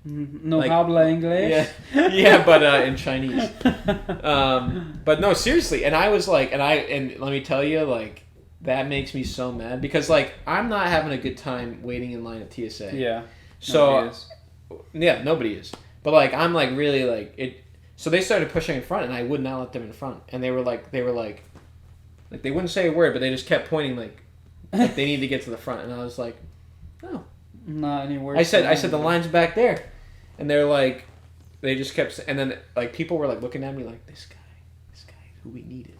No habla English. Yeah, but in Chinese. But no, seriously, and I was like, and let me tell you, like, that makes me so mad because like I'm not having a good time waiting in line at TSA. Yeah. So yeah, nobody is. But like I'm like really like it. So they started pushing in front, and I would not let them in front. And they were like they wouldn't say a word, but they just kept pointing like they need to get to the front. And I was like, no, not anywhere. I said the line's back there, and they're like, they just kept, and then like people were like looking at me like this guy is who we needed.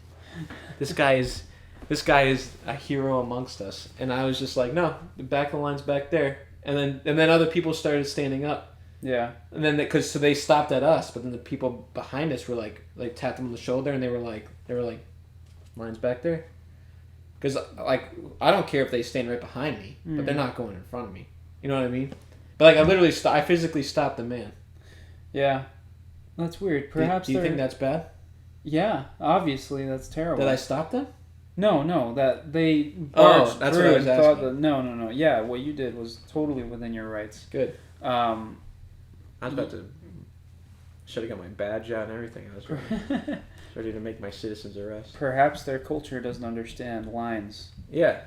This guy is a hero amongst us. And I was just like, no, the back of the line's back there. And then other people started standing up. Yeah. And then so they stopped at us, but then the people behind us were like tapped them on the shoulder, and they were like, line's back there. Because like I don't care if they stand right behind me, but they're not going in front of me. You know what I mean? But like I physically stopped the man. Yeah. That's weird. Perhaps do you think that's bad? Yeah, obviously that's terrible. Did I stop them? No, that they barged that's what I was asking. No. Yeah, what you did was totally within your rights. Good. I was about to. Should have got my badge out and everything. I was ready to make my citizen's arrest. Perhaps their culture doesn't understand lines. Yeah.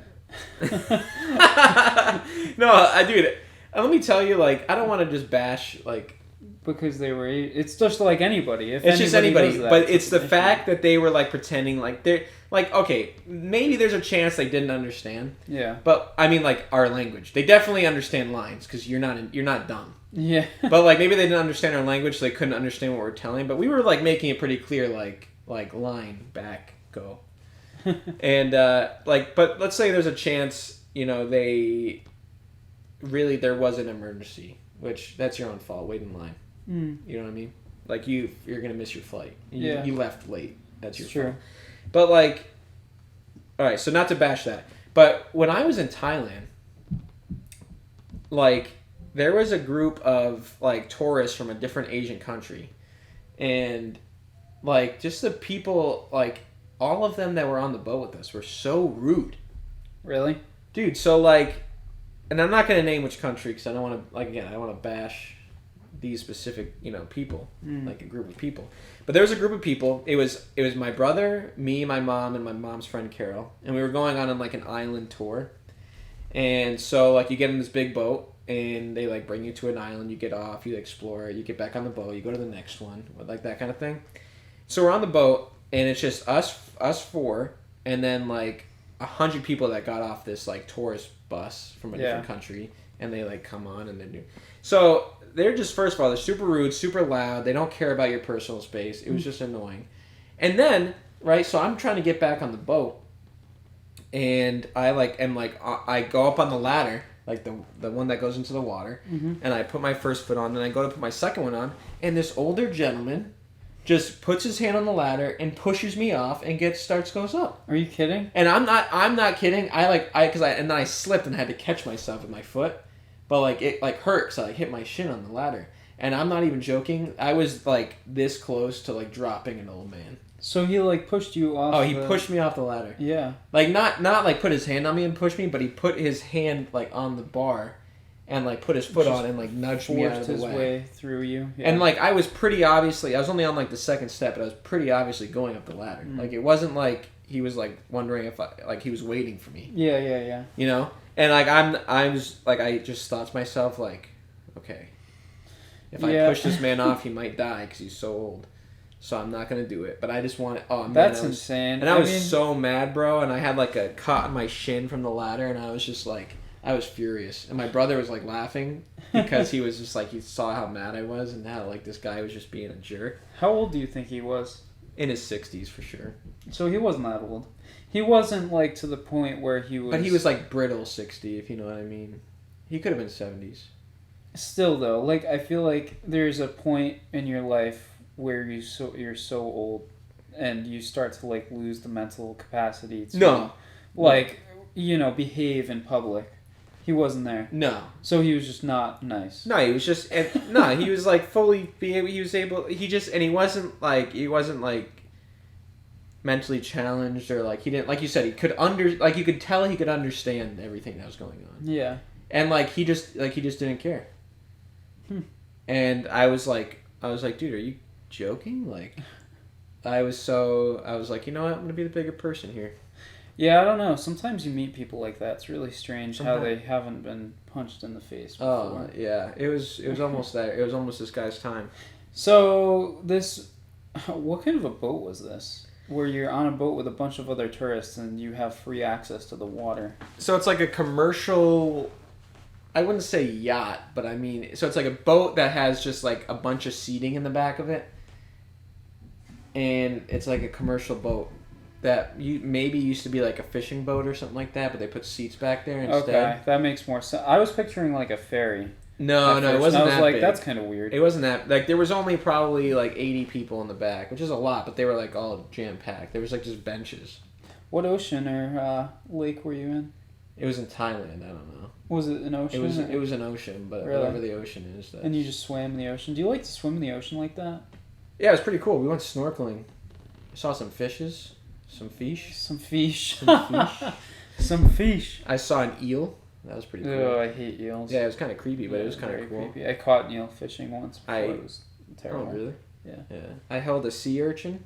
No, dude. Let me tell you, like, I don't want to just bash, like. Because they were. It's just like anybody. It's just anybody. But it's the fact that they were, like, pretending like they're. Like, okay, maybe there's a chance they didn't understand. Yeah. But, I mean, like, our language. They definitely understand lines because you're not dumb. Yeah. But, like, maybe they didn't understand our language, so they couldn't understand what we're telling. But we were, like, making it pretty clear, like line, back, go. And, but let's say there's a chance, there was an emergency, which that's your own fault, wait in line. You know what I mean? Like, you're going to miss your flight. You left late. That's your fault. But, like, all right, so not to bash that. But when I was in Thailand, like, there was a group of, like, tourists from a different Asian country. And, like, just the people, like, all of them that were on the boat with us were so rude. Really? Dude, so, like, and I'm not going to name which country because I don't want to, like, again, I don't want to bash these specific, people, like a group of people. But there was a group of people. It was my brother, me, my mom, and my mom's friend Carol. And we were going on like an island tour. And so, like, you get in this big boat, and they, like, bring you to an island. You get off, you explore it, you get back on the boat, you go to the next one, like that kind of thing. So we're on the boat, and it's just us four, and then, like, 100 people that got off this, like, tourist bus from a different country, and they, like, come on, and they're new. So they're just, first of all, they're super rude, super loud. They don't care about your personal space. It was just annoying. And then, right, so I'm trying to get back on the boat, and I go up on the ladder, like the one that goes into the water, and I put my first foot on, then I go to put my second one on, and this older gentleman just puts his hand on the ladder and pushes me off and goes up. Are you kidding? And I'm not kidding. And then I slipped and had to catch myself with my foot. But, like, it, like, hurt because I, like, hit my shin on the ladder. And I'm not even joking. I was, like, this close to, like, dropping an old man. So he, like, pushed you off. Oh, he pushed me off the ladder. Yeah. Like, not like, put his hand on me and push me, but he put his hand, like, on the bar and, like, put his foot on and, like, nudged me out of the way. Forced his way through you. Yeah. And, like, I was only on, like, the second step, but I was pretty obviously going up the ladder. Like, it wasn't like he was, like, wondering if he was waiting for me. Yeah. You know? And, like, I just thought to myself, like, okay, if I push this man off, he might die because he's so old. So I'm not going to do it. But I just want to, That's insane. And I was so mad, bro. And I had, like, a cut on my shin from the ladder. And I was just, like, I was furious. And my brother was, like, laughing because he was just, like, he saw how mad I was and how, like, this guy was just being a jerk. How old do you think he was? In his 60s, for sure. So he wasn't that old. He wasn't, like, to the point where he was... But he was, like, brittle 60, if you know what I mean. He could have been 70s. Still, though, like, I feel like there's a point in your life where you're so old and you start to, like, lose the mental capacity to, behave in public. He wasn't there. No. So he was just not nice. No, he was just... he was, like, fully... he wasn't, like... mentally challenged or like he didn't, like you said, you could tell he could understand everything that was going on. Yeah. And he just didn't care. And I was like, dude, are you joking? Like, I was like, you know what, I'm gonna be the bigger person here. Yeah, I don't know. Sometimes you meet people like that. It's really strange how Sometimes. they haven't been punched in the face before. Oh yeah, it was almost there. It was almost this guy's time. So this, what kind of a boat was this? Where you're on a boat with a bunch of other tourists and you have free access to the water. So it's like a commercial. I wouldn't say yacht, but I mean, so it's like a boat that has just like a bunch of seating in the back of it, and it's like a commercial boat that maybe used to be like a fishing boat or something like that, but they put seats back there instead. Okay, that makes more sense. I was picturing like a ferry. No, it wasn't I was that like, big. that's kind of weird. It wasn't that, like, there was only probably like 80 people in the back, which is a lot, but they were like all jam packed. There was like just benches. What ocean or lake were you in? It was in Thailand. I don't know. Was it an ocean? It was an ocean, but Really? whatever the ocean is. And you just swam in the ocean. Do you like to swim in the ocean like that? Yeah, it was pretty cool. We went snorkeling. Saw some fishes. Some fish. Some fish. Some fish. Some fish. I saw an eel. That was pretty cool. Oh, I hate eels. Yeah, it was kind of creepy, but Yeah, it was kind of very cool. creepy. I caught eel fishing once before. It was terrible. Oh, really? Yeah. Yeah. I held a sea urchin.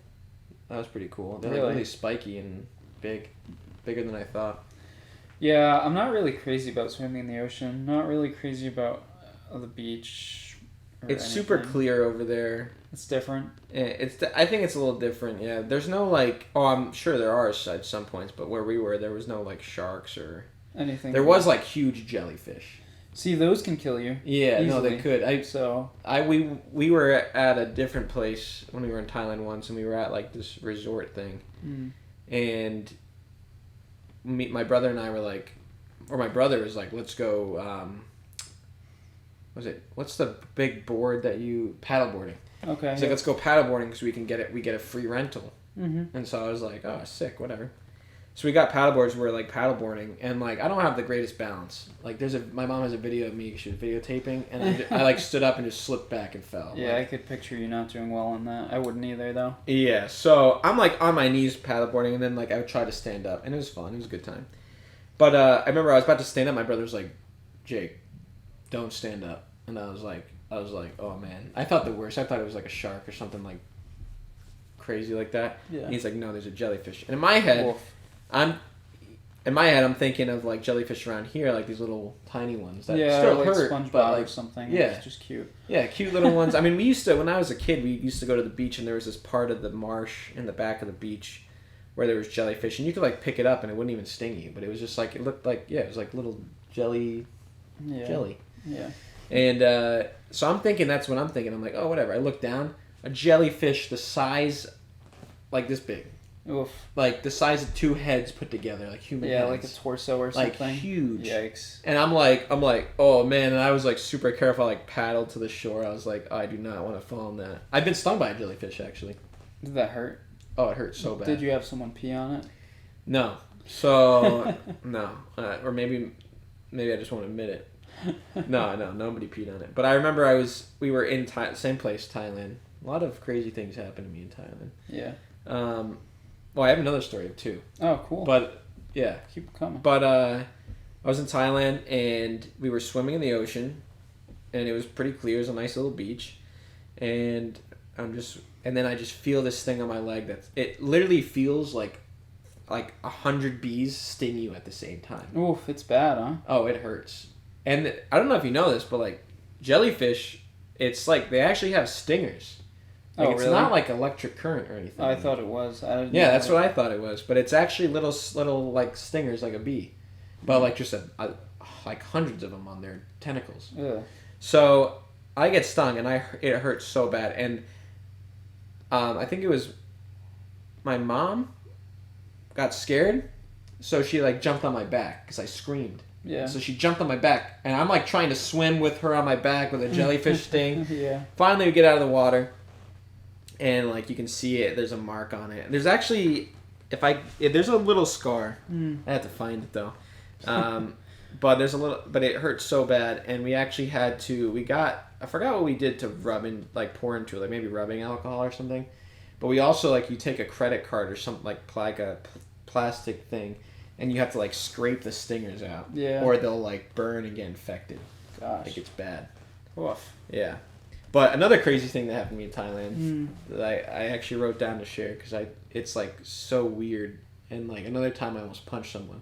That was pretty cool. They're like Really? really spiky and big. Bigger than I thought. Yeah, I'm not really crazy about swimming in the ocean. Not really crazy about the beach. It's super anything. clear over there. It's different. I think it's a little different. Yeah, there's no like. Oh, I'm sure there are at some points, but where we were, there was no like sharks or. Anything. There was like huge jellyfish. See, those can kill you. Yeah, no, Easily. they could. So We were at a different place when we were in Thailand once, and we were at like this resort thing, and my brother and I were like, or my brother was like, let's go. What's the big board that you paddleboarding? okay. He's like, let's go paddleboarding because we get a free rental. Mm-hmm. And so I was like, oh, sick, whatever. So we got paddleboards. We're like paddleboarding, and like I don't have the greatest balance. Like my mom has a video of me. She was videotaping, and I like stood up and just slipped back and fell. Yeah, like, I could picture you not doing well on that. I wouldn't either, though. yeah. So I'm like on my knees paddleboarding, and then like I would try to stand up, and it was fun. It was a good time. But I remember I was about to stand up. My brother was like, Jake, don't stand up. And I was like, oh man. I thought the worst. I thought it was like a shark or something like crazy like that. Yeah. And he's like, no, there's a jellyfish. And in my head, Wolf. I'm thinking of like jellyfish around here, like these little tiny ones that Yeah, still like hurt, SpongeBob but like or something. yeah. It's just cute. yeah, cute little ones. I mean, we used to when I was a kid, we used to go to the beach, and there was this part of the marsh in the back of the beach where there was jellyfish, and you could like pick it up, and it wouldn't even sting you, but it was just like it looked like it was like little jelly. Yeah. And so I'm thinking that's what I'm thinking. I'm like, oh, whatever. I look down, a jellyfish the size, like this big. Oof. Like the size of two heads put together, like human Yeah, heads. like a torso or Like something. huge. Yikes. And I'm like, oh man, and I was like super careful. I like paddled to the shore. I was like, oh, I do not want to fall in that. I've been stung by a jellyfish actually. Did that hurt? Oh, it hurt so bad. Did you have someone pee on it? No. So no, or maybe I just won't admit it. No, nobody peed on it. But I remember we were in same place, Thailand. A lot of crazy things happened to me in Thailand. Yeah. Well, I have another story too. Oh, cool. But yeah, Keep coming. but I was in Thailand and we were swimming in the ocean, and it was pretty clear. It was a nice little beach, and then I just feel this thing on my leg it literally feels like 100 bees sting you at the same time. Oof, it's bad, huh? Oh, it hurts. And I don't know if you know this, but like jellyfish, it's like they actually have stingers. Like, Oh, it's really? not like electric current or anything. I thought it was. I didn't Yeah, know that's that. what I thought it was. But it's actually little like stingers like a bee, but like just like hundreds of them on their tentacles. Ugh. So I get stung and it hurts so bad. And I think it was my mom got scared, so she like jumped on my back because I screamed. Yeah. So she jumped on my back, and I'm like trying to swim with her on my back with a jellyfish sting. Yeah. Finally, we get out of the water, and like you can see it. There's a mark on it. There's actually, there's a little scar. I have to find it though. But there's a little, but it hurt so bad, and we actually had to. I forgot what we did to pour into it, like maybe rubbing alcohol or something. But we also you take a credit card or something like a plastic thing, and you have to like scrape the stingers out. Yeah. Or they'll like burn and get infected. Gosh. Like it's bad. Oof. Yeah. But another crazy thing that happened to me in Thailand that I actually wrote down to share because it's like so weird and like another time I almost punched someone.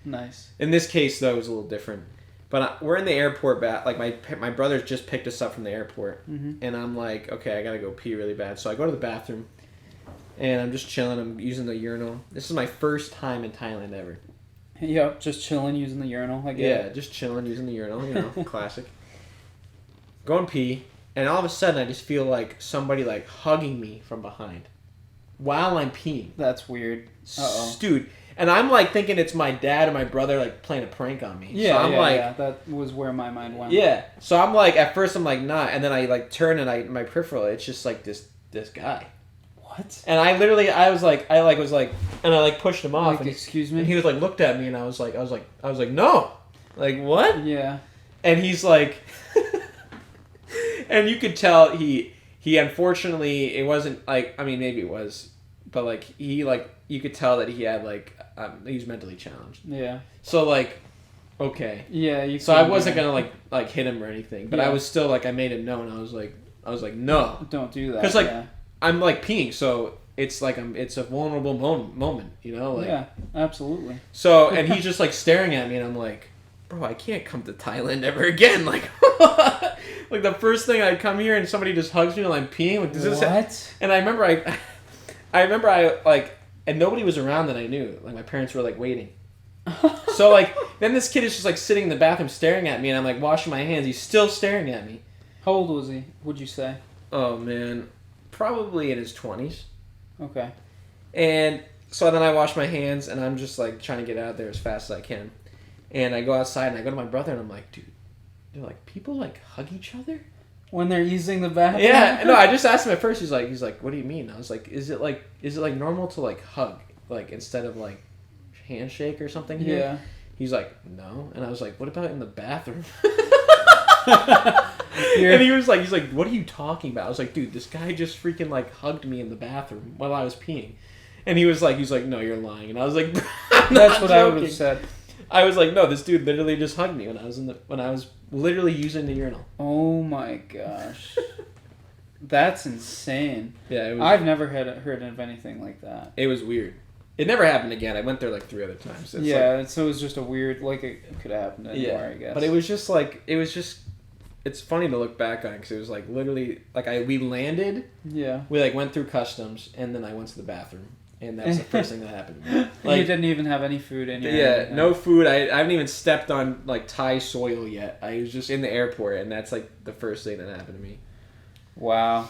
Nice. In this case, though, it was a little different. But we're in the airport. Like my brothers just picked us up from the airport, and I'm like, okay, I gotta go pee really bad. So I go to the bathroom, and I'm just chilling. I'm using the urinal. This is my first time in Thailand ever. Yep, just chilling using the urinal. I get it. Just chilling using the urinal. You know, classic. Going pee, and all of a sudden I just feel like somebody like hugging me from behind while I'm peeing. That's weird. Uh-oh. Dude. And I'm like thinking it's my dad or my brother like playing a prank on me. Yeah, so I'm yeah. That was where my mind went. Yeah. So I'm like, at first I'm like, nah. And then I like turn and my peripheral, it's just like this guy. What? And I was like, and I like pushed him off. Like, excuse me? And he was like, looked at me and I was like, no. Like, what? Yeah. And he's like, and you could tell he unfortunately, it wasn't like, I mean, maybe it was, but like, you could tell that he had like, he was mentally challenged. Yeah. So like, okay. Yeah. So I wasn't gonna like hit him or anything, but yeah. I was still like, I made it known. I was like, no, don't do that. Because like, I'm like peeing, so it's like it's a vulnerable moment, you know? Like, yeah, absolutely. So and he's just like staring at me, and I'm like, bro, I can't come to Thailand ever again. Like, like the first thing I come here and somebody just hugs me while I'm peeing. Like, does this? What? And I remember I like. And nobody was around that I knew. Like, my parents were, like, waiting. So, like, then this kid is just, like, sitting in the bathroom staring at me, and I'm, like, washing my hands. He's still staring at me. How old was he, would you say? Oh, man. Probably in his 20s. Okay. And so then I wash my hands, and I'm just, like, trying to get out of there as fast as I can. And I go outside, and I go to my brother, and I'm like, dude, they're like, people, like, hug each other? When they're using the bathroom? Yeah, no, I just asked him at first. He's like, what do you mean? I was like, is it like normal to like hug, like instead of like handshake or something here? Yeah. He's like, no, and I was like, what about in the bathroom? And he's like, what are you talking about? I was like, dude, this guy just freaking like hugged me in the bathroom while I was peeing, and he's like, no, you're lying, and I was like, that's what I would have said. I was like, no, this dude literally just hugged me when I was literally using the urinal. Oh my gosh. That's insane. Yeah, it was, I've never heard of anything like that. It was weird. It never happened again. I went there like 3 other times. It's like, so it was just a weird, like it could happen anywhere, I guess. But it was just like, it's funny to look back on because it was like literally, like we landed, we like went through customs, and then I went to the bathroom. And that's the first thing that happened to me. Like, you didn't even have any food in your Yeah, no food. I haven't even stepped on like Thai soil yet. I was just in the airport, and that's like the first thing that happened to me. Wow.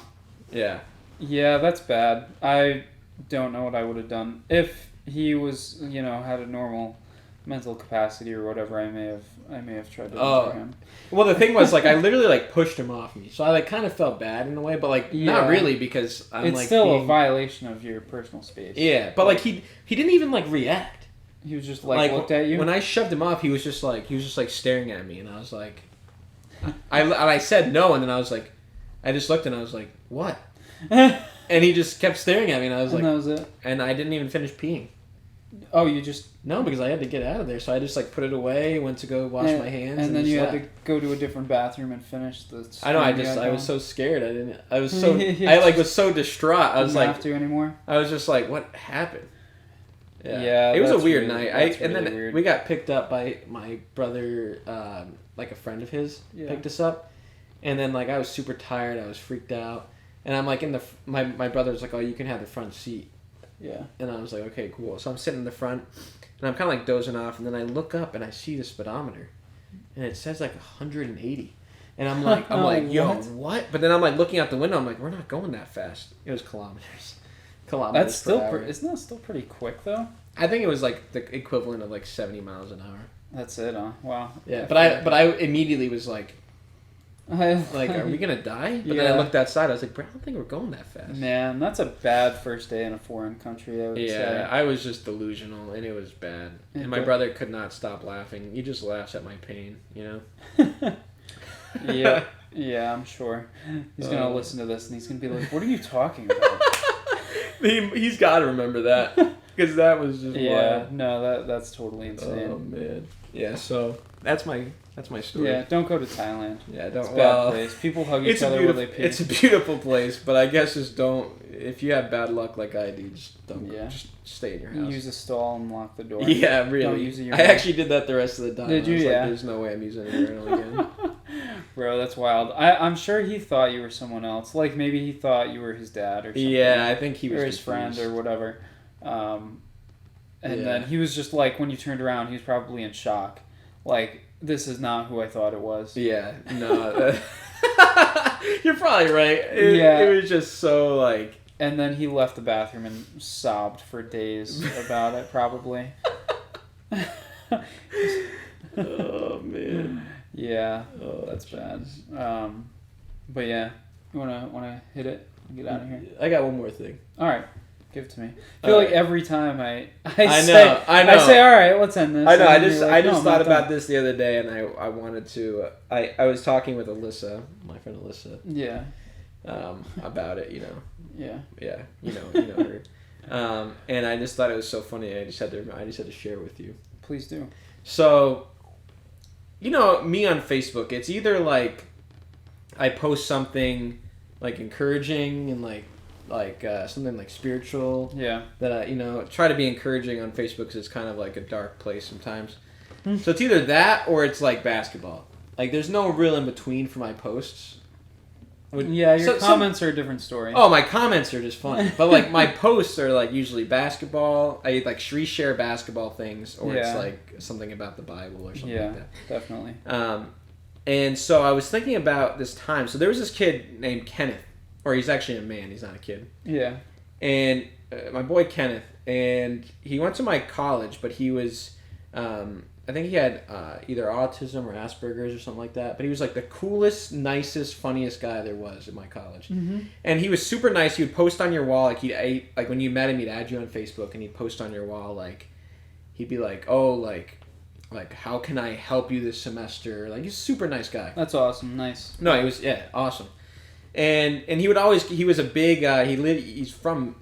Yeah. Yeah, that's bad. I don't know what I would have done if he was, had a normal mental capacity or whatever. I may have tried to injure him. Well, the thing was, like, I literally like pushed him off me, so I like kind of felt bad in a way, but like not really because it's like still a violation of your personal space. Yeah, but like he didn't even like react. He was just like looked at you. When I shoved him off, he was just like staring at me, and I was like, I said no, and then I was like, I just looked and I was like, what? And he just kept staring at me, and I was like, that was it. And I didn't even finish peeing. Oh, you just... No, because I had to get out of there, so I just like put it away, went to go wash my hands, and then you had to go to a different bathroom and finish the... I know, I was so scared, I was so distraught, I was like... Didn't have to anymore? I was just like, what happened? Yeah, it was a weird night. And then weird. We got picked up by my brother, like a friend of his picked us up, and then like I was super tired, I was freaked out, and I'm like my brother was like, oh, you can have the front seat. Yeah. And I was like, okay, cool. So I'm sitting in the front, and I'm kind of like dozing off, and then I look up and I see the speedometer, and it says like 180, and I'm like, yo, what? But then I'm like looking out the window, I'm like, we're not going that fast. It was kilometers. That's still isn't that still pretty quick though? I think it was like the equivalent of like 70 miles an hour. That's it, huh? Wow. Yeah, but I immediately was like, are we gonna die? But then I looked outside. I was like, bro, I don't think we're going that fast. Man, that's a bad first day in a foreign country, I would say. Yeah, I was just delusional, and it was bad. And my brother could not stop laughing. He just laughs at my pain, you know? Yeah, I'm sure. He's gonna listen to this, and he's gonna be like, what are you talking about? He's got to remember that, because that was just wild. No, that's totally insane. Oh, man. Yeah, so that's my story. Yeah, don't go to Thailand. Yeah, don't. It's a bad place. People hug each other when they pee. It's a beautiful place, but I guess just don't. If you have bad luck like I do, just don't. Yeah. Just stay in your house. Use a stall and lock the door. Yeah, really. Don't use I actually did that the rest of the time. Did you? I was Yeah. Like, there's no way I'm using a urinal again. Bro, that's wild. I'm sure he thought you were someone else. Like maybe he thought you were his dad or something. Yeah, I think he was or his confused. friend or whatever. And then he was just like, when you turned around, he was probably in shock. Like, this is not who I thought it was. Yeah, no. You're probably right. It was just so like. And then he left the bathroom and sobbed for days about it, probably. Oh man. Yeah, Oh, that's bad. But yeah, you wanna hit it and get out of here? I got one more thing. All right, give it to me. I feel like every time I know. say, all right, let's end this. I know. And I you're just no, thought I'm not about this the other day, and I wanted to. I was talking with Alyssa, my friend Alyssa. Yeah. About it, you know. Yeah. Yeah, you know her. And I just thought it was so funny. I just had to share it with you. Please do. So, you know, me on Facebook, it's either like I post something like encouraging and like something like spiritual. Yeah. That I try to be encouraging on Facebook because it's kind of like a dark place sometimes. So it's either that or it's like basketball. Like there's no real in between for my posts. Yeah, your comments are a different story. Oh, my comments are just funny. But, like, my posts are, like, usually basketball. I, like, reshare basketball things. Or it's, like, something about the Bible or something like that. Yeah, definitely. And so I was thinking about this time. So there was this kid named Kenneth. Or he's actually a man. He's not a kid. Yeah. And my boy Kenneth. And he went to my college. But he was... I think he had either autism or Asperger's or something like that. But he was like the coolest, nicest, funniest guy there was in my college. Mm-hmm. And he was super nice. He would post on your wall. Like when you met him, he'd add you on Facebook. And he'd post on your wall. Like, he'd be like, oh, like how can I help you this semester? Like, he's a super nice guy. That's awesome. Nice. No, he was, awesome. And he was a big, he was from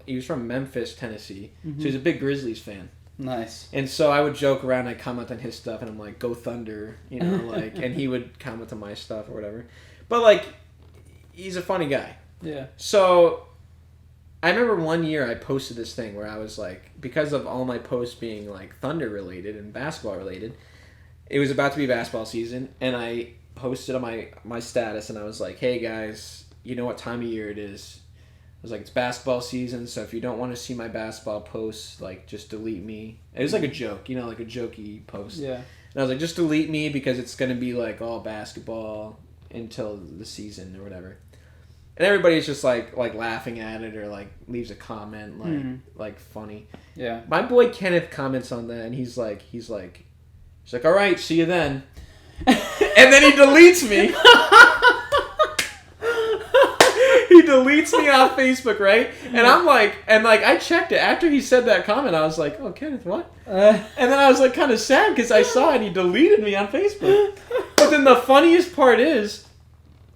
Memphis, Tennessee. Mm-hmm. So he's a big Grizzlies fan. Nice. And so I would joke around, I'd comment on his stuff, and I'm like, go Thunder, like, and he would comment on my stuff or whatever. But, like, he's a funny guy. Yeah. So, I remember one year I posted this thing where I was like, because of all my posts being, like, Thunder related and basketball related, it was about to be basketball season, and I posted on my status, and I was like, hey, guys, you know what time of year it is? I was like, it's basketball season, so if you don't want to see my basketball posts, like, just delete me. It was like a joke, like a jokey post. Yeah. And I was like, just delete me because it's going to be, like, all basketball until the season or whatever. And everybody's just, like laughing at it or, like, leaves a comment, like funny. Yeah. My boy Kenneth comments on that, and he's like, all right, see you then. And then he deletes me. He deletes me off Facebook, right? And I'm like, I checked it. After he said that comment, I was like, oh, Kenneth, what? And then I was like kind of sad because I saw it. He deleted me on Facebook. But then the funniest part is,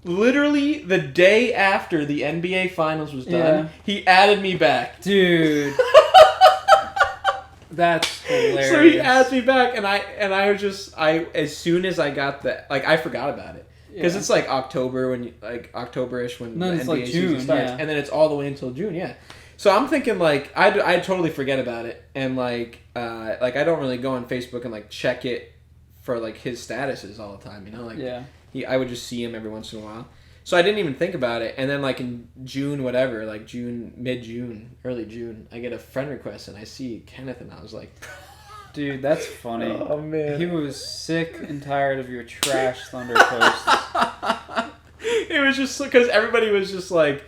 literally the day after the NBA Finals was done, he added me back. Dude. That's hilarious. So he added me back, and I was just, as soon as I got that, like, I forgot about it. Because it's like October October-ish when the NBA like season June, starts, and then it's all the way until June. Yeah, so I'm thinking like I totally forget about it, and like I don't really go on Facebook and like check it for like his statuses all the time. I would just see him every once in a while, so I didn't even think about it. And then like in June, whatever, like mid-June, early June, I get a friend request and I see Kenneth, and I was like. Dude, that's funny. Oh, man. He was sick and tired of your trash Thunder posts. It was just because everybody was just like,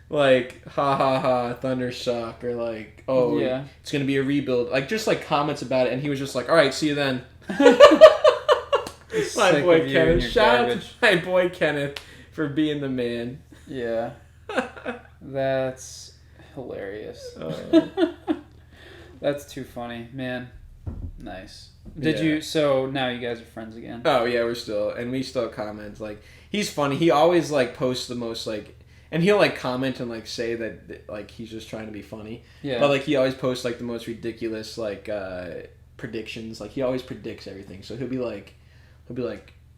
ha ha ha, Thunder suck, or like, oh, yeah, it's going to be a rebuild. Like, just like comments about it, and he was just like, all right, see you then. My boy Kenneth. Shout out to my boy Kenneth for being the man. Yeah. That's hilarious. That's too funny, man. Nice. So now you guys are friends again? Oh yeah, we still comment. Like, he's funny. He always like posts the most like, and he'll like comment and like say that like he's just trying to be funny. Yeah. But like he always posts like the most ridiculous predictions. Like he always predicts everything. So he'll be like,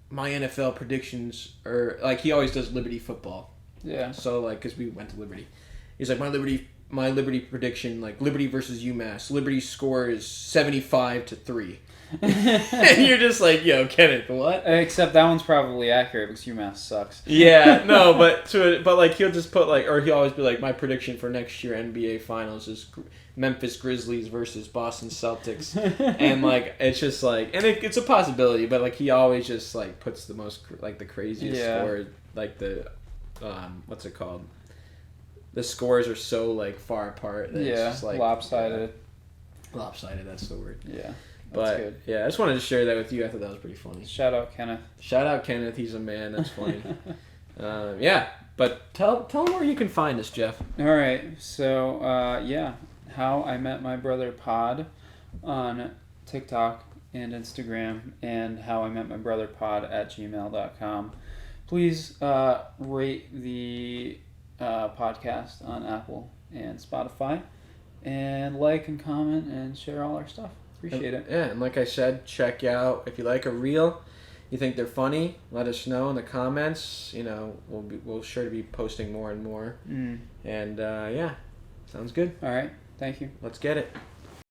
my NFL predictions, or like he always does Liberty football. Yeah. So like, cause we went to Liberty, he's like my Liberty prediction, like Liberty versus UMass. Liberty score is 75-3. And you're just like, yo, Kenneth, what? Except that one's probably accurate because UMass sucks. Yeah, no, but like he'll just put like, or he'll always be like, my prediction for next year NBA Finals is Memphis Grizzlies versus Boston Celtics, and like it's just like, and it's a possibility, but like he always just like puts the most like the craziest score, like the what's it called? The scores are so like far apart that it's just like lopsided. Lopsided, that's the word. Yeah. But good. yeah, I just wanted to share that with you. I thought that was pretty funny. Shout out Kenneth. Shout out Kenneth. He's a man. That's funny. Yeah, but tell him where you can find us, Jeff. All right. So How I Met My Brother Pod on TikTok and Instagram, and How I Met My Brother Pod at gmail.com. Please rate the podcast on Apple and Spotify, and like and comment and share all our stuff. Appreciate it. Yeah, and like I said, check out, if you like a reel, you think they're funny, let us know in the comments. You know, we'll sure to be posting more and more. And yeah, sounds good. All right. Thank you. Let's get it.